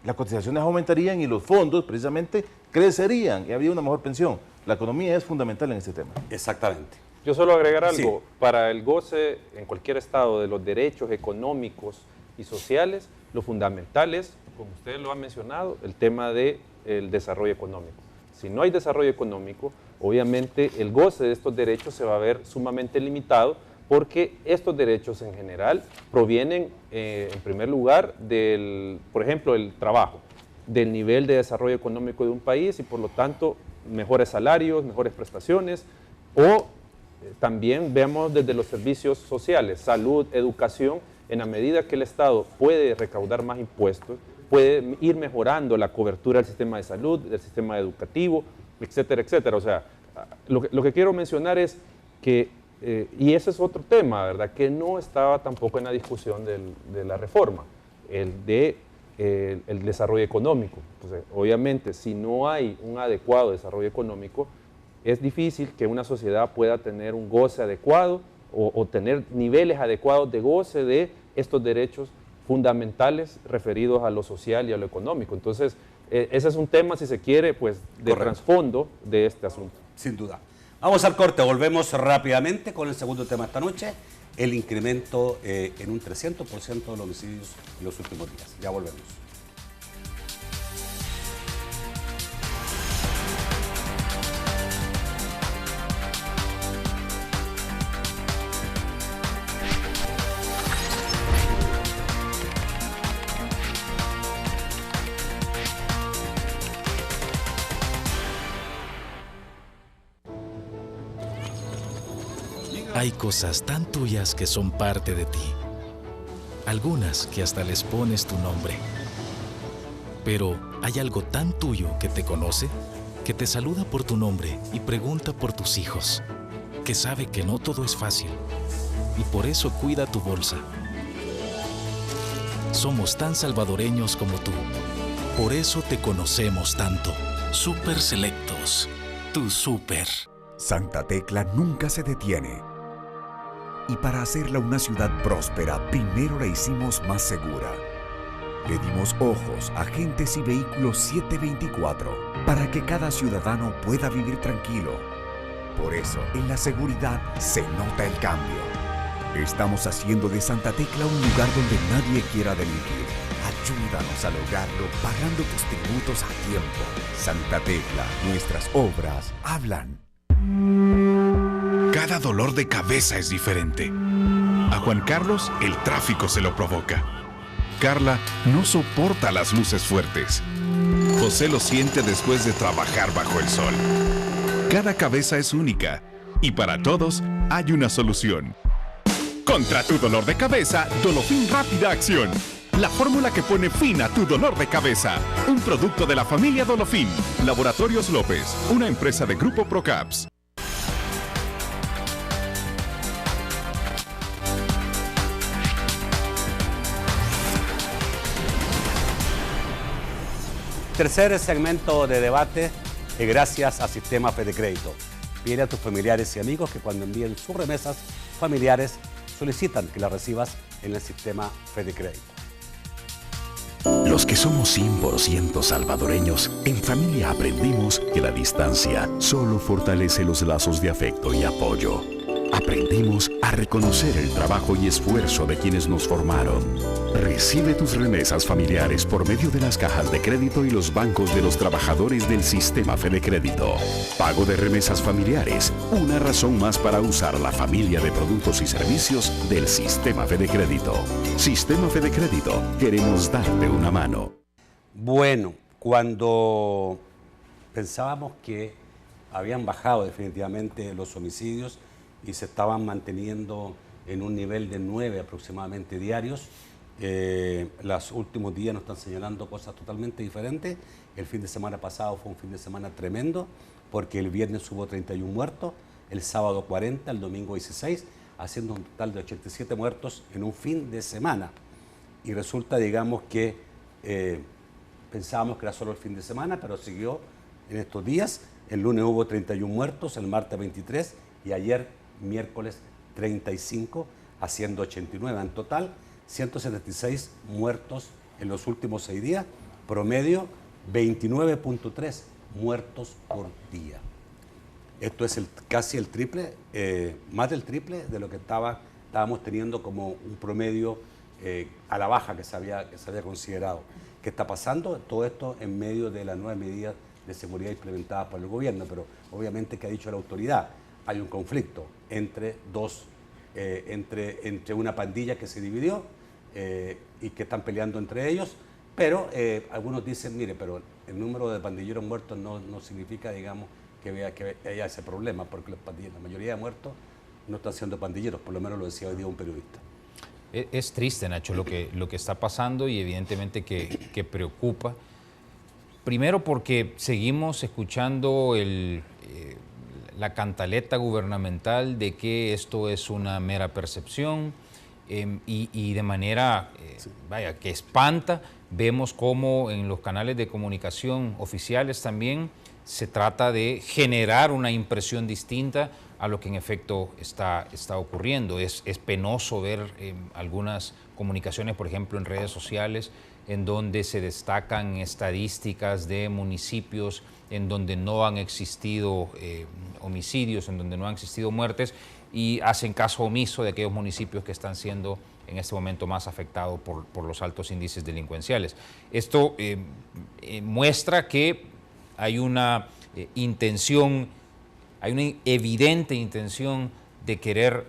las cotizaciones aumentarían y los fondos precisamente crecerían y habría una mejor pensión. La economía es fundamental en este tema. Exactamente. Yo solo agregar algo, Sí. para el goce en cualquier estado de los derechos económicos y sociales, lo fundamental es, como usted lo ha mencionado, el tema del desarrollo económico. Si no hay desarrollo económico, obviamente el goce de estos derechos se va a ver sumamente limitado, porque estos derechos en general provienen, en primer lugar, del, por ejemplo, el trabajo, del nivel de desarrollo económico de un país y por lo tanto mejores salarios, mejores prestaciones, o también vemos desde los servicios sociales, salud, educación, en la medida que el Estado puede recaudar más impuestos, puede ir mejorando la cobertura del sistema de salud, del sistema educativo, etcétera, etcétera. O sea, lo que quiero mencionar es que y ese es otro tema, ¿verdad?, que no estaba tampoco en la discusión de la reforma, el desarrollo económico. Entonces, obviamente, si no hay un adecuado desarrollo económico, es difícil que una sociedad pueda tener un goce adecuado o tener niveles adecuados de goce de estos derechos fundamentales referidos a lo social y a lo económico. Entonces, ese es un tema, si se quiere, pues, de trasfondo de este asunto. Sin duda. Vamos al corte, volvemos rápidamente con el segundo tema esta noche, el incremento en un 300% de los homicidios en los últimos días. Ya volvemos. Hay cosas tan tuyas que son parte de ti. Algunas que hasta les pones tu nombre. Pero hay algo tan tuyo que te conoce, que te saluda por tu nombre y pregunta por tus hijos, que sabe que no todo es fácil y por eso cuida tu bolsa. Somos tan salvadoreños como tú. Por eso te conocemos tanto. Super Selectos, tu super. Santa Tecla nunca se detiene. Y para hacerla una ciudad próspera, primero la hicimos más segura. Le dimos ojos, agentes y vehículos 724 para que cada ciudadano pueda vivir tranquilo. Por eso, en la seguridad se nota el cambio. Estamos haciendo de Santa Tecla un lugar donde nadie quiera delinquir. Ayúdanos a lograrlo pagando tus tributos a tiempo. Santa Tecla, nuestras obras hablan. Cada dolor de cabeza es diferente. A Juan Carlos, el tráfico se lo provoca. Carla no soporta las luces fuertes. José lo siente después de trabajar bajo el sol. Cada cabeza es única y para todos hay una solución. Contra tu dolor de cabeza, Dolofin Rápida Acción. La fórmula que pone fin a tu dolor de cabeza. Un producto de la familia Dolofin. Laboratorios López, una empresa de Grupo Procaps. Tercer segmento de debate, gracias a Sistema Fedecrédito. Pide a tus familiares y amigos que cuando envíen sus remesas familiares solicitan que las recibas en el Sistema Fedecrédito. Los que somos 100% salvadoreños, en familia aprendimos que la distancia solo fortalece los lazos de afecto y apoyo. Aprendimos a reconocer el trabajo y esfuerzo de quienes nos formaron. Recibe tus remesas familiares por medio de las cajas de crédito y los bancos de los trabajadores del Sistema Fedecrédito. Pago de remesas familiares, una razón más para usar la familia de productos y servicios del Sistema Fedecrédito. Sistema Fedecrédito, queremos darte una mano. Bueno, cuando pensábamos que habían bajado definitivamente los homicidios y se estaban manteniendo en un nivel de 9 aproximadamente diarios, los últimos días nos están señalando cosas totalmente diferentes. El fin de semana pasado fue un fin de semana tremendo, porque el viernes hubo 31 muertos, el sábado 40, el domingo 16, haciendo un total de 87 muertos en un fin de semana. y resulta, digamos, que pensábamos que era solo el fin de semana, pero siguió en estos días. El lunes hubo 31 muertos, el martes 23 y ayer, miércoles, 35, haciendo 89. En total, 176 muertos en los últimos 6 días, promedio 29.3 muertos por día. Esto es casi el triple, más del triple de lo que estábamos teniendo como un promedio a la baja que se había considerado. ¿Qué está pasando? Todo esto en medio de las nuevas medidas de seguridad implementadas por el gobierno, pero obviamente, ¿qué ha dicho la autoridad? Hay un conflicto entre entre una pandilla que se dividió y que están peleando entre ellos, pero algunos dicen, mire, pero el número de pandilleros muertos no significa, digamos, que haya ese problema, porque la mayoría de muertos no están siendo pandilleros, por lo menos lo decía hoy día un periodista. Es triste, Nacho, lo que está pasando y evidentemente que preocupa. Primero porque seguimos escuchando la cantaleta gubernamental de que esto es una mera percepción y de manera, vaya, que espanta. Vemos cómo en los canales de comunicación oficiales también se trata de generar una impresión distinta a lo que en efecto está ocurriendo. Es penoso ver algunas comunicaciones, por ejemplo, en redes sociales, en donde se destacan estadísticas de municipios en donde no han existido homicidios, en donde no han existido muertes, y hacen caso omiso de aquellos municipios que están siendo en este momento más afectados por los altos índices delincuenciales. Esto muestra que hay una intención, hay una evidente intención de querer,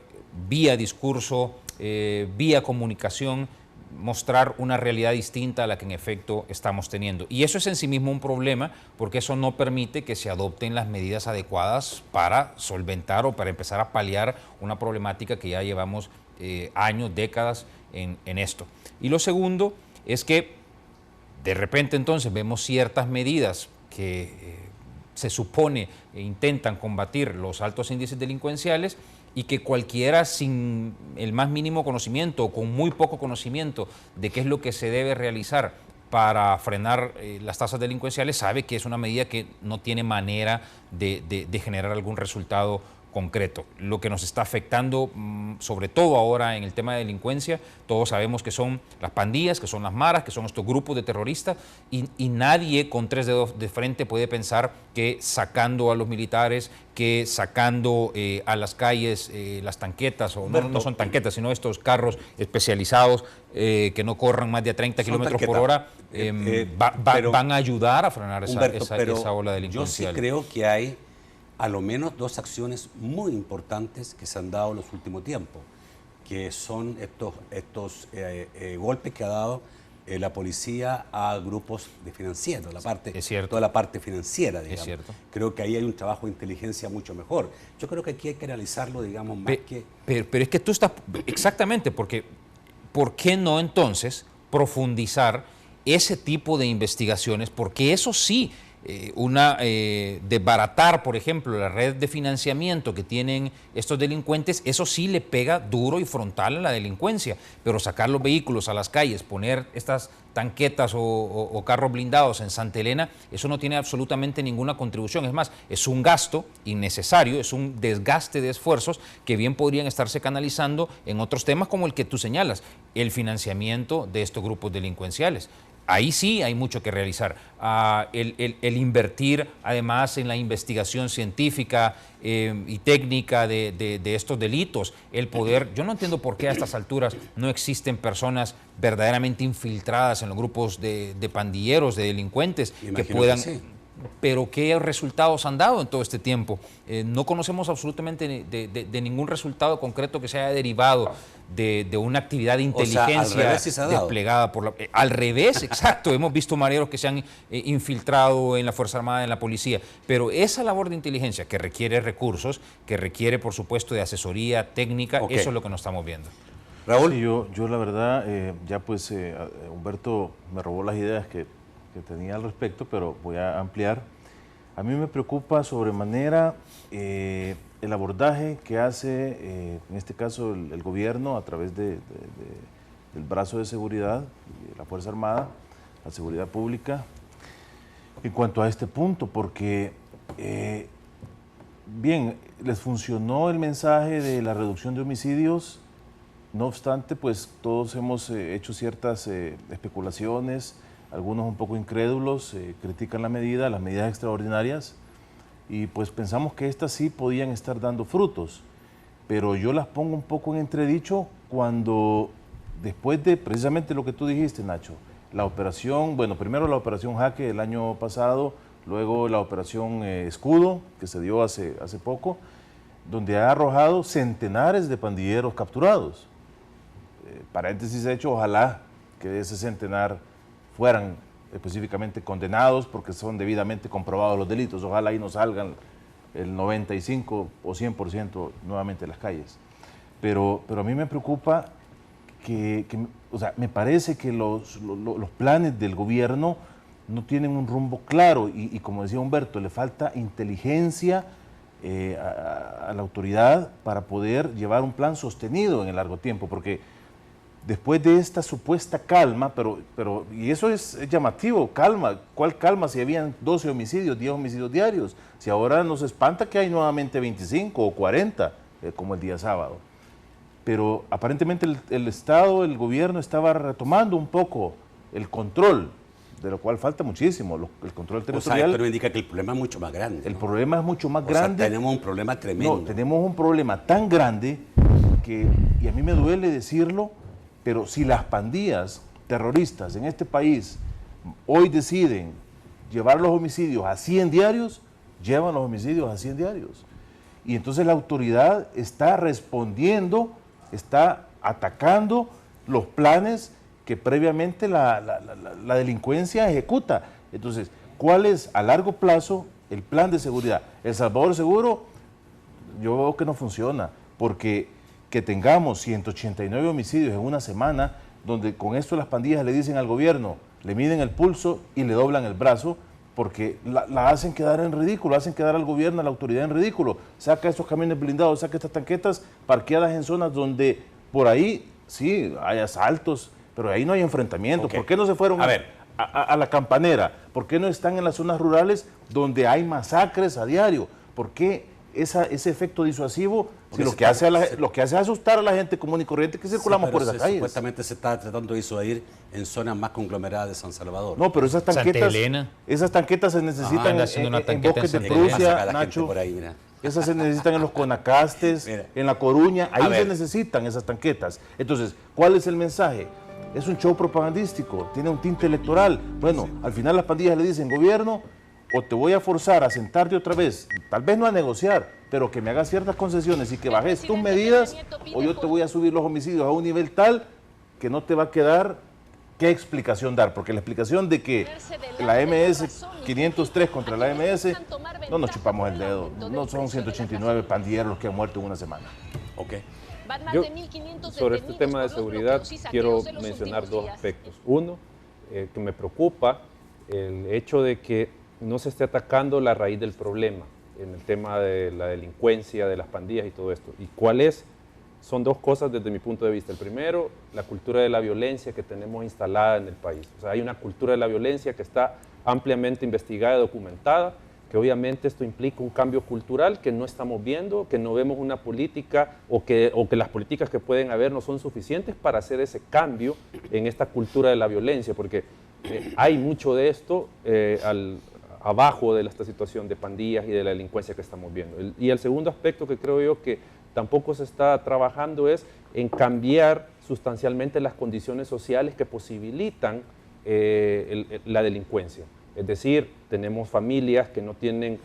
vía discurso, vía comunicación, mostrar una realidad distinta a la que en efecto estamos teniendo. Y eso es en sí mismo un problema, porque eso no permite que se adopten las medidas adecuadas para solventar o para empezar a paliar una problemática que ya llevamos años, décadas en esto. Y lo segundo es que de repente entonces vemos ciertas medidas que se supone intentan combatir los altos índices delincuenciales y que cualquiera sin el más mínimo conocimiento o con muy poco conocimiento de qué es lo que se debe realizar para frenar las tasas delincuenciales sabe que es una medida que no tiene manera de generar algún resultado concreto. Lo que nos está afectando, sobre todo ahora en el tema de delincuencia, todos sabemos que son las pandillas, que son las maras, que son estos grupos de terroristas, y nadie con 3 dedos de frente puede pensar que sacando a los militares, que sacando a las calles las tanqueas, o no son tanquetas, sino estos carros especializados que no corran más de 30 kilómetros por hora, van a ayudar a frenar esa ola delincuencial. Yo sí creo que hay a lo menos 2 acciones muy importantes que se han dado en los últimos tiempos, que son estos golpes que ha dado la policía a grupos de financieros, toda la parte financiera, digamos. Es cierto. Creo que ahí hay un trabajo de inteligencia mucho mejor. Yo creo que aquí hay que realizarlo, digamos, más que... Pero es que tú estás... Exactamente, porque ¿por qué no entonces profundizar ese tipo de investigaciones? Porque eso sí... desbaratar, por ejemplo, la red de financiamiento que tienen estos delincuentes, eso sí le pega duro y frontal a la delincuencia, pero sacar los vehículos a las calles, poner estas tanquetas o carros blindados en Santa Elena, eso no tiene absolutamente ninguna contribución. Es más, es un gasto innecesario, es un desgaste de esfuerzos que bien podrían estarse canalizando en otros temas como el que tú señalas, el financiamiento de estos grupos delincuenciales. Ahí sí hay mucho que realizar. El invertir además en la investigación científica y técnica de estos delitos, el poder... Yo no entiendo por qué a estas alturas no existen personas verdaderamente infiltradas en los grupos de pandilleros, de delincuentes, que puedan... Sí. Pero ¿qué resultados han dado en todo este tiempo? No conocemos absolutamente de ningún resultado concreto que se haya derivado de una actividad de inteligencia, al revés, sí se ha dado. desplegada por la... Al revés, exacto. Hemos visto mareros que se han infiltrado en la Fuerza Armada, en la policía. Pero esa labor de inteligencia que requiere recursos, que requiere, por supuesto, de asesoría técnica, eso es lo que nos estamos viendo. Raúl. Sí, yo la verdad, ya pues Humberto me robó las ideas que tenía al respecto, pero voy a ampliar. A mí me preocupa sobremanera el abordaje que hace, en este caso, el gobierno a través de del brazo de seguridad, de la Fuerza Armada, la seguridad pública, en cuanto a este punto, porque, bien, les funcionó el mensaje de la reducción de homicidios. No obstante, pues todos hemos hecho ciertas especulaciones, algunos un poco incrédulos, critican la medida, las medidas extraordinarias, y pues pensamos que estas sí podían estar dando frutos, pero yo las pongo un poco en entredicho cuando, después de precisamente lo que tú dijiste, Nacho, la operación, bueno, primero la operación Jaque el año pasado, luego la operación Escudo, que se dio hace poco, donde ha arrojado centenares de pandilleros capturados. Paréntesis hecho, ojalá que de ese centenar fueran específicamente condenados porque son debidamente comprobados los delitos. Ojalá ahí no salgan el 95 o 100% nuevamente a las calles. Pero a mí me preocupa o sea, me parece que los planes del gobierno no tienen un rumbo claro y como decía Humberto, le falta inteligencia a la autoridad para poder llevar un plan sostenido en el largo tiempo, porque después de esta supuesta calma, y eso es llamativo, calma, ¿cuál calma si habían 12 homicidios, 10 homicidios diarios? Si ahora nos espanta que hay nuevamente 25 o 40, como el día sábado. Pero aparentemente el Estado, el gobierno estaba retomando un poco el control, de lo cual falta muchísimo, el control territorial. Pero indica que el problema es mucho más grande. El problema es mucho más grande. Sea, tenemos un problema tremendo. No, tenemos un problema tan grande que, y a mí me duele decirlo, pero si las pandillas terroristas en este país hoy deciden llevar los homicidios a 100 diarios, llevan los homicidios a 100 diarios. Y entonces la autoridad está respondiendo, está atacando los planes que previamente la delincuencia ejecuta. Entonces, ¿cuál es a largo plazo el plan de seguridad? El Salvador Seguro, yo veo que no funciona, porque que tengamos 189 homicidios en una semana, donde con esto las pandillas le dicen al gobierno, le miden el pulso y le doblan el brazo, porque la hacen quedar en ridículo, hacen quedar al gobierno, a la autoridad en ridículo. Saca estos camiones blindados, saca estas tanquetas parqueadas en zonas donde por ahí sí hay asaltos, pero ahí no hay enfrentamientos. Okay. ¿Por qué no se fueron a la Campanera? ¿Por qué no están en las zonas rurales donde hay masacres a diario? ¿Por qué ese efecto disuasivo? Si lo que hace es asustar a la gente común y corriente que circulamos por esas calles. Supuestamente se está tratando de disuadir en zonas más conglomeradas de San Salvador. No, pero esas tanquetas se necesitan en bosques de Prusia, Nacho. Por ahí, esas se necesitan en los Conacastes, en La Coruña, ahí se necesitan esas tanquetas. Entonces, ¿cuál es el mensaje? Es un show propagandístico, tiene un tinte electoral. Bueno, al final las pandillas le dicen, gobierno, o te voy a forzar a sentarte otra vez, tal vez no a negociar, pero que me hagas ciertas concesiones y que bajes tus medidas, o yo te voy a subir los homicidios a un nivel tal que no te va a quedar qué explicación dar, porque la explicación de que la MS 503 contra la MS, no nos chupamos el dedo, no son 189 pandilleros los que han muerto en una semana. Okay. Yo, sobre este tema de seguridad, quiero mencionar dos aspectos. Uno, que me preocupa el hecho de que no se esté atacando la raíz del problema en el tema de la delincuencia, de las pandillas y todo esto. ¿Y cuál es? Son dos cosas desde mi punto de vista. El primero, la cultura de la violencia que tenemos instalada en el país. O sea, hay una cultura de la violencia que está ampliamente investigada y documentada, que obviamente esto implica un cambio cultural que no estamos viendo, que no vemos una política o que las políticas que pueden haber no son suficientes para hacer ese cambio en esta cultura de la violencia, porque hay mucho de esto abajo de esta situación de pandillas y de la delincuencia que estamos viendo. Y el segundo aspecto que creo yo que tampoco se está trabajando es en cambiar sustancialmente las condiciones sociales que posibilitan la delincuencia. Es decir, tenemos familias que no tienen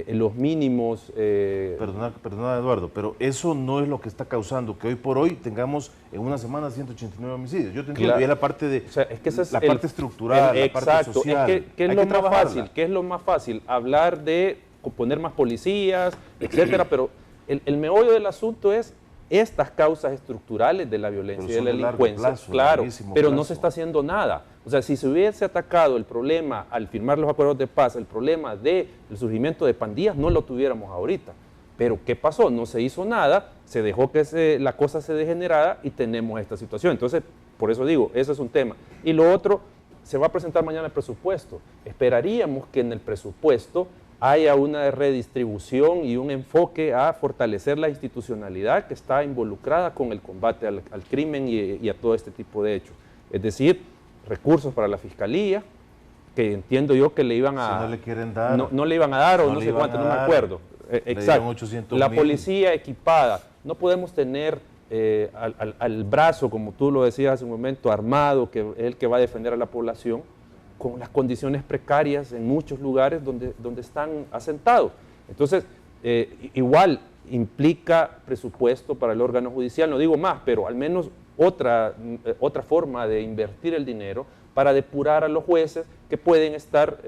los mínimos... Perdona, Eduardo, pero eso no es lo que está causando que hoy por hoy tengamos en una semana 189 homicidios. Yo te entiendo, y es la parte de la parte estructural, la parte social. ¿Qué es lo más fácil? ¿Qué es lo más fácil? Hablar de poner más policías, etcétera, pero el meollo del asunto es estas causas estructurales de la violencia y de la delincuencia, claro, pero no se está haciendo nada. O sea, si se hubiese atacado el problema al firmar los acuerdos de paz, el problema del surgimiento de pandillas, no lo tuviéramos ahorita. Pero ¿qué pasó? No se hizo nada, se dejó que la cosa se degenerara y tenemos esta situación. Entonces, por eso digo, ese es un tema. Y lo otro, se va a presentar mañana el presupuesto. Esperaríamos que en el presupuesto haya una redistribución y un enfoque a fortalecer la institucionalidad que está involucrada con el combate al crimen y a todo este tipo de hechos. Es decir, recursos para la Fiscalía, que entiendo yo que le iban a... Si no le quieren dar... No le iban a dar o no sé cuánto, no me acuerdo. Exacto. La policía equipada. No podemos tener al brazo, como tú lo decías hace un momento, armado, que es el que va a defender a la población, con las condiciones precarias en muchos lugares donde están asentados. Entonces, igual implica presupuesto para el órgano judicial, no digo más, pero al menos otra forma de invertir el dinero para depurar a los jueces que pueden estar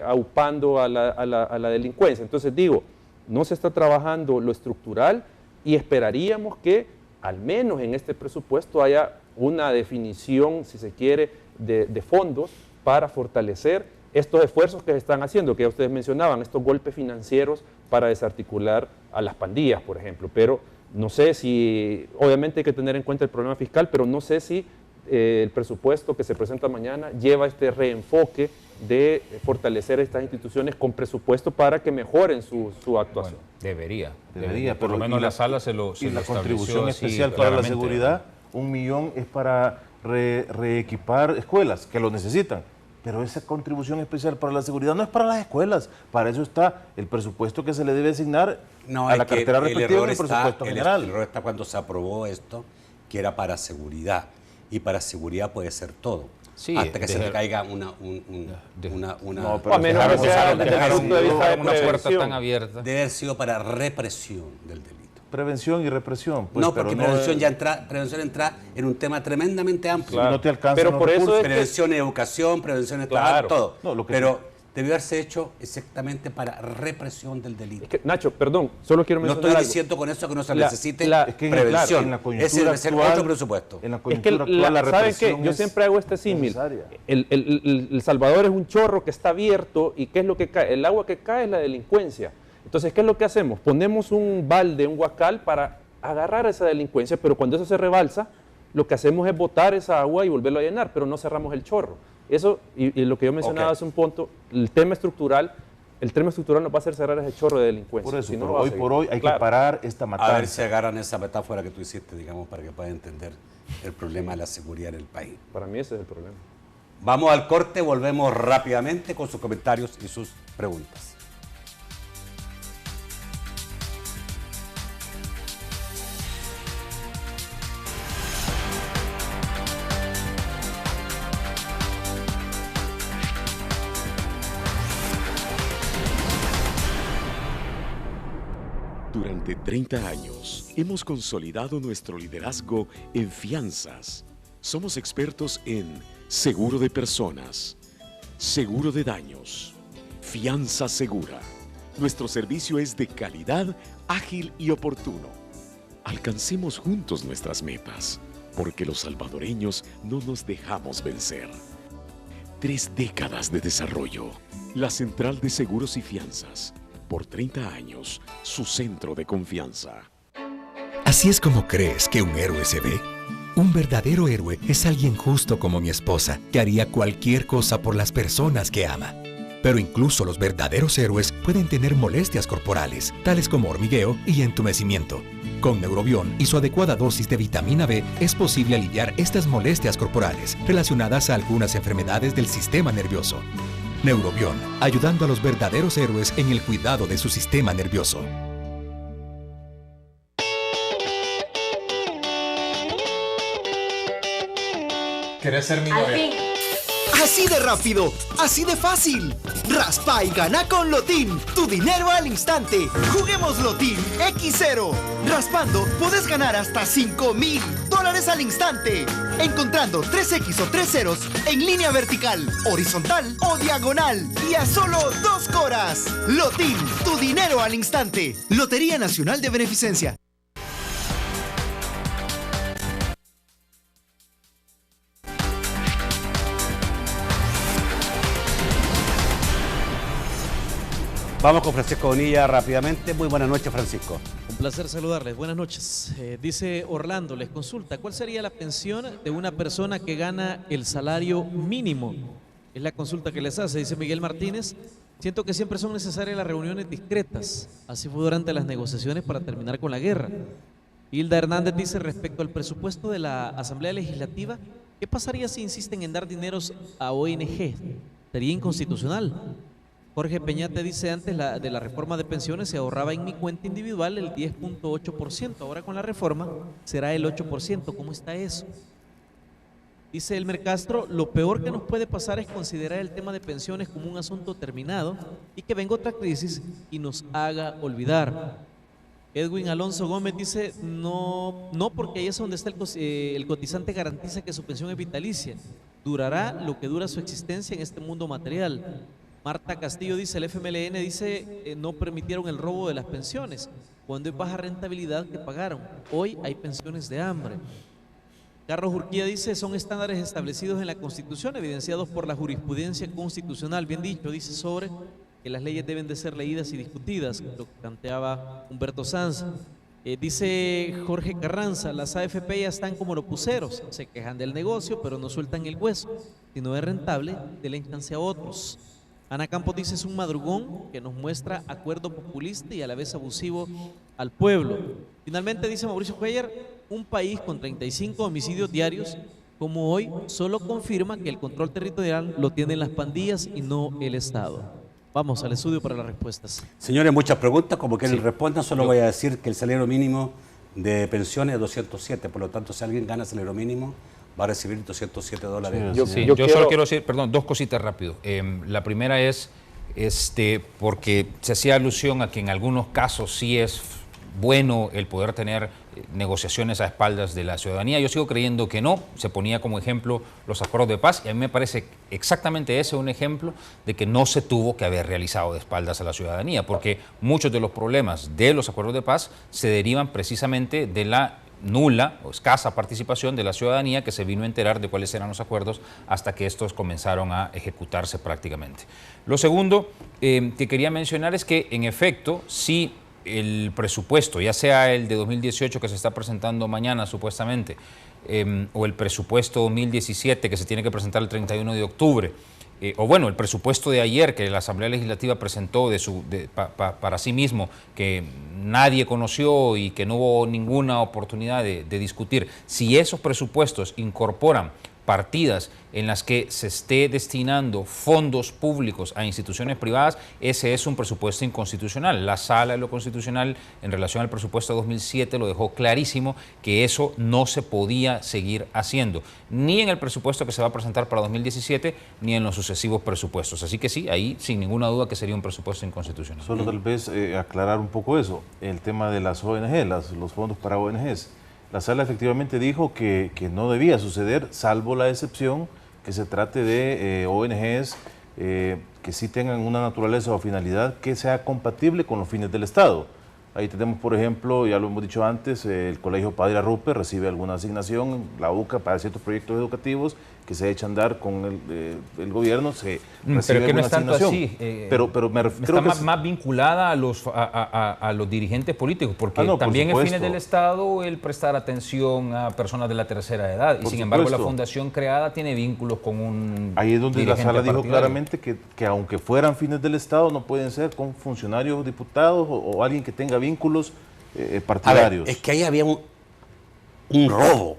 aupando a la delincuencia. Entonces digo, no se está trabajando lo estructural y esperaríamos que al menos en este presupuesto haya una definición, si se quiere, de fondos para fortalecer estos esfuerzos que se están haciendo, que ya ustedes mencionaban, estos golpes financieros para desarticular a las pandillas, por ejemplo. Pero no sé si, obviamente hay que tener en cuenta el problema fiscal, pero no sé si el presupuesto que se presenta mañana lleva este reenfoque de fortalecer estas instituciones con presupuesto para que mejoren su actuación. Bueno, debería, por lo menos la sala se lo y la estableció contribución así especial para la claramente. seguridad, 1 millón es para reequipar escuelas que lo necesitan. Pero esa contribución especial para la seguridad no es para las escuelas. Para eso está el presupuesto que se le debe asignar a la cartera respectiva del presupuesto general. El error está cuando se aprobó esto, que era para seguridad. Y para seguridad puede ser todo. Sí, hasta que se le caiga una no, pero a menos que sea desde el punto de vista de una puerta tan abierta. Debe haber sido para represión del delito. Prevención y represión. Pues, no, porque prevención entra en un tema tremendamente amplio. Claro. No te alcanza. Pero por eso es prevención y educación, prevención y trabajo, todo. No, pero debió haberse hecho exactamente para represión del delito. Es que, Nacho, perdón, solo quiero mencionar No estoy algo. diciendo con eso que no se necesite es que prevención. En la coyuntura ese debe ser otro presupuesto. En la Es coyuntura que actual, la ¿saben represión qué? Yo es siempre hago este símil. necesaria. El Salvador es un chorro que está abierto y ¿qué es lo que cae? El agua que cae es la delincuencia. Entonces, ¿qué es lo que hacemos? Ponemos un balde, un huacal para agarrar esa delincuencia, pero cuando eso se rebalsa, lo que hacemos es botar esa agua y volverlo a llenar, pero no cerramos el chorro. Eso, y lo que yo mencionaba hace un punto, el tema estructural nos va a hacer cerrar ese chorro de delincuencia. Por eso, si no, pero hoy por hoy hay que parar esta matanza. A ver si agarran esa metáfora que tú hiciste, digamos, para que puedan entender el problema de la seguridad en el país. Para mí ese es el problema. Vamos al corte, volvemos rápidamente con sus comentarios y sus preguntas. Durante 30 años hemos consolidado nuestro liderazgo en fianzas. Somos expertos en seguro de personas, seguro de daños, fianza segura. Nuestro servicio es de calidad, ágil y oportuno. Alcancemos juntos nuestras metas, porque los salvadoreños no nos dejamos vencer. 3 décadas de desarrollo. La Central de Seguros y Fianzas. Por 30 años, su centro de confianza. ¿Así es como crees que un héroe se ve? Un verdadero héroe es alguien justo como mi esposa, que haría cualquier cosa por las personas que ama. Pero incluso los verdaderos héroes pueden tener molestias corporales, tales como hormigueo y entumecimiento. Con Neurobión y su adecuada dosis de vitamina B es posible aliviar estas molestias corporales relacionadas a algunas enfermedades del sistema nervioso. Neurobión, ayudando a los verdaderos héroes en el cuidado de su sistema nervioso. ¿Querés ser mi novia? Así de rápido, así de fácil. Raspa y gana con Lotín. Tu dinero al instante. Juguemos Lotín X0. Raspando, puedes ganar hasta $5,000 al instante. Encontrando 3X o 3 ceros en línea vertical, horizontal o diagonal. Y a solo 2 coras. Lotín, tu dinero al instante. Lotería Nacional de Beneficencia. Vamos con Francisco Bonilla rápidamente. Muy buenas noches, Francisco. Un placer saludarles. Buenas noches. Dice Orlando, les consulta, ¿cuál sería la pensión de una persona que gana el salario mínimo? Es la consulta que les hace, dice Miguel Martínez. Siento que siempre son necesarias las reuniones discretas. Así fue durante las negociaciones para terminar con la guerra. Hilda Hernández dice, respecto al presupuesto de la Asamblea Legislativa, ¿qué pasaría si insisten en dar dineros a ONG? ¿Sería inconstitucional? Jorge Peñate dice, antes de la reforma de pensiones se ahorraba en mi cuenta individual el 10.8%, ahora con la reforma será el 8%. ¿Cómo está eso? Dice Elmer Castro, lo peor que nos puede pasar es considerar el tema de pensiones como un asunto terminado y que venga otra crisis y nos haga olvidar. Edwin Alonso Gómez dice, no porque ahí es donde está el cotizante garantiza que su pensión es vitalicia, durará lo que dura su existencia en este mundo material. Marta Castillo dice, el FMLN dice, no permitieron el robo de las pensiones, cuando hay baja rentabilidad que pagaron, hoy hay pensiones de hambre. Carlos Urquía dice, son estándares establecidos en la Constitución, evidenciados por la jurisprudencia constitucional, bien dicho, dice sobre que las leyes deben de ser leídas y discutidas, lo que planteaba Humberto Sanz. Dice Jorge Carranza, las AFP ya están como los puceros, se quejan del negocio, pero no sueltan el hueso, si no es rentable, denle instancia a otros. Ana Campos dice, es un madrugón que nos muestra acuerdo populista y a la vez abusivo al pueblo. Finalmente dice Mauricio Cuellar, un país con 35 homicidios diarios como hoy solo confirma que el control territorial lo tienen las pandillas y no el Estado. Vamos al estudio para las respuestas. Señores, muchas preguntas, como que les respondan, solo voy a decir que el salario mínimo de pensiones es 207, por lo tanto, si alguien gana salario mínimo, va a recibir $207. Yo solo quiero decir, perdón, dos cositas rápido. La primera es, porque se hacía alusión a que en algunos casos sí es bueno el poder tener negociaciones a espaldas de la ciudadanía. Yo sigo creyendo que no. Se ponía como ejemplo los acuerdos de paz y a mí me parece exactamente ese un ejemplo de que no se tuvo que haber realizado de espaldas a la ciudadanía, porque muchos de los problemas de los acuerdos de paz se derivan precisamente de la nula o escasa participación de la ciudadanía, que se vino a enterar de cuáles eran los acuerdos hasta que estos comenzaron a ejecutarse prácticamente. Lo segundo que quería mencionar es que, en efecto, si el presupuesto, ya sea el de 2018 que se está presentando mañana supuestamente, o el presupuesto 2017 que se tiene que presentar el 31 de octubre, o bueno, el presupuesto de ayer que la Asamblea Legislativa presentó para sí mismo, que nadie conoció y que no hubo ninguna oportunidad de discutir, si esos presupuestos incorporan partidas en las que se esté destinando fondos públicos a instituciones privadas, ese es un presupuesto inconstitucional. La Sala de lo Constitucional, en relación al presupuesto de 2007, lo dejó clarísimo que eso no se podía seguir haciendo, ni en el presupuesto que se va a presentar para 2017, ni en los sucesivos presupuestos. Así que sí, ahí sin ninguna duda que sería un presupuesto inconstitucional. Solo tal vez aclarar un poco eso, el tema de las ONG, los fondos para ONGs. La Sala efectivamente dijo que no debía suceder, salvo la excepción que se trate de ONGs que sí tengan una naturaleza o finalidad que sea compatible con los fines del Estado. Ahí tenemos, por ejemplo, ya lo hemos dicho antes, el Colegio Padre Arrupe recibe alguna asignación, la UCA para ciertos proyectos educativos que se echa a andar con el gobierno, se recibe pero que no alguna es tanto asignación. así. Pero me refiero está más vinculada a los dirigentes políticos, porque no, también es fines del Estado el prestar atención a personas de la tercera edad. Y sin embargo, la fundación creada tiene vínculos con un Ahí es donde la Sala dijo partidario. claramente que aunque fueran fines del Estado, no pueden ser con funcionarios, diputados o alguien que tenga vínculos partidarios. A ver, es que ahí había un robo.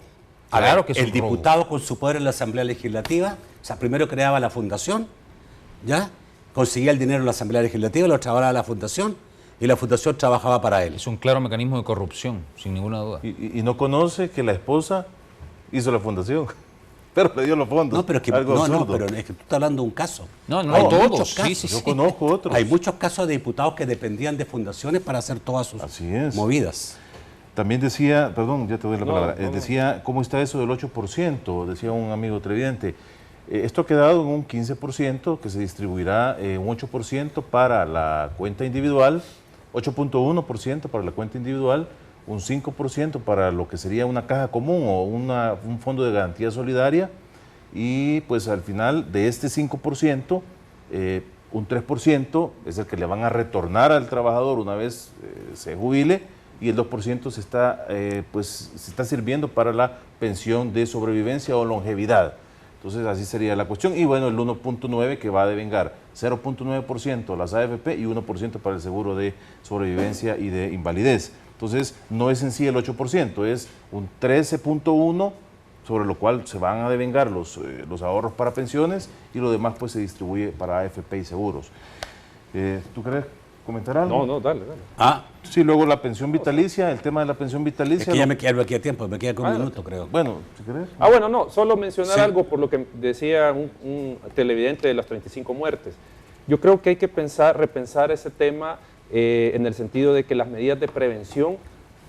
Claro que es el un robo. diputado con su poder en la Asamblea Legislativa, o sea, primero creaba la fundación, ¿ya? Conseguía el dinero en la Asamblea Legislativa, lo trabajaba a la fundación y la fundación trabajaba para él. Es un claro mecanismo de corrupción, sin ninguna duda. Y no conoce que la esposa hizo la fundación, pero le dio los fondos. No, pero es que, pero es que tú estás hablando de un caso. No, hay todos. muchos casos. Yo conozco otros. Hay muchos casos de diputados que dependían de fundaciones para hacer todas sus movidas. También decía, perdón, ya te doy la palabra, decía, ¿cómo está eso del 8%? Decía un amigo televidente. Esto ha quedado en un 15% que se distribuirá un 8% para la cuenta individual, 8.1% para la cuenta individual, un 5% para lo que sería una caja común o un fondo de garantía solidaria, y pues al final de este 5%, un 3% es el que le van a retornar al trabajador una vez se jubile, y el 2% se está sirviendo para la pensión de sobrevivencia o longevidad. Entonces así sería la cuestión. Y bueno, el 1.9 que va a devengar 0.9% las AFP y 1% para el seguro de sobrevivencia y de invalidez. Entonces no es en sí el 8%, es un 13.1%, sobre lo cual se van a devengar los ahorros para pensiones, y lo demás pues se distribuye para AFP y seguros. ¿Tú querés comentar algo? No, dale. Sí, luego la pensión vitalicia, el tema de la pensión vitalicia. Es que ya me queda tiempo, me queda con un minuto, creo. Bueno, si querés. Bueno, no, solo mencionar algo por lo que decía un televidente de las 35 muertes. Yo creo que hay que repensar ese tema en el sentido de que las medidas de prevención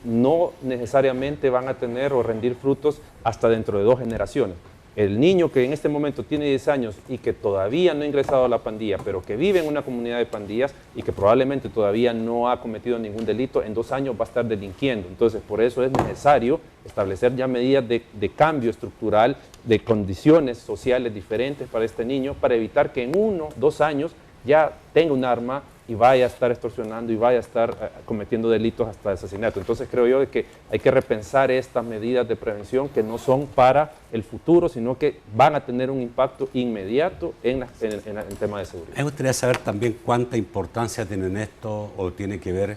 no necesariamente van a tener o rendir frutos hasta dentro de 2 generaciones. El niño que en este momento tiene 10 años y que todavía no ha ingresado a la pandilla, pero que vive en una comunidad de pandillas y que probablemente todavía no ha cometido ningún delito, en 2 años va a estar delinquiendo. Entonces, por eso es necesario establecer ya medidas de cambio estructural, de condiciones sociales diferentes para este niño, para evitar que en 1 o 2 años ya tenga un arma y vaya a estar extorsionando y vaya a estar cometiendo delitos hasta de asesinato. Entonces creo yo que hay que repensar estas medidas de prevención que no son para el futuro, sino que van a tener un impacto inmediato en el tema de seguridad. Me gustaría saber también cuánta importancia tiene en esto o tiene que ver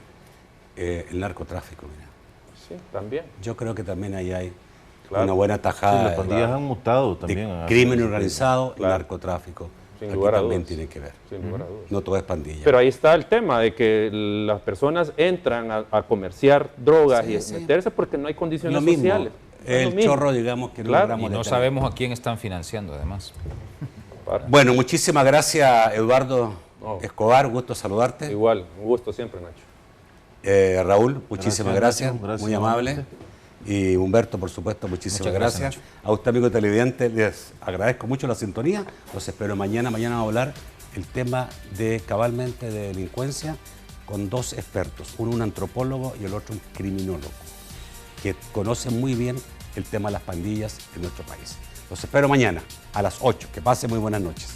el narcotráfico. Mira. Sí, también. Yo creo que también ahí hay una buena tajada. Sí, las pandillas han mutado también. Crimen organizado y narcotráfico. Sin lugar a también dudas. tiene que ver. Sin lugar a dudas. No todo es pandilla. Pero ahí está el tema de que las personas entran a comerciar drogas y a meterse porque no hay condiciones sociales. El chorro, digamos, que y no sabemos a quién están financiando, además. Bueno, muchísimas gracias, Eduardo Escobar. Gusto saludarte. Igual, un gusto siempre, Nacho. Raúl, muchísimas gracias. Nacho, muy amable. Y Humberto, por supuesto, muchísimas gracias. A usted, amigo televidente, les agradezco mucho la sintonía. Los espero mañana. Mañana vamos a hablar el tema de cabalmente de delincuencia con 2 expertos, uno un antropólogo y el otro un criminólogo, que conocen muy bien el tema de las pandillas en nuestro país. Los espero mañana a las 8. Que pasen muy buenas noches.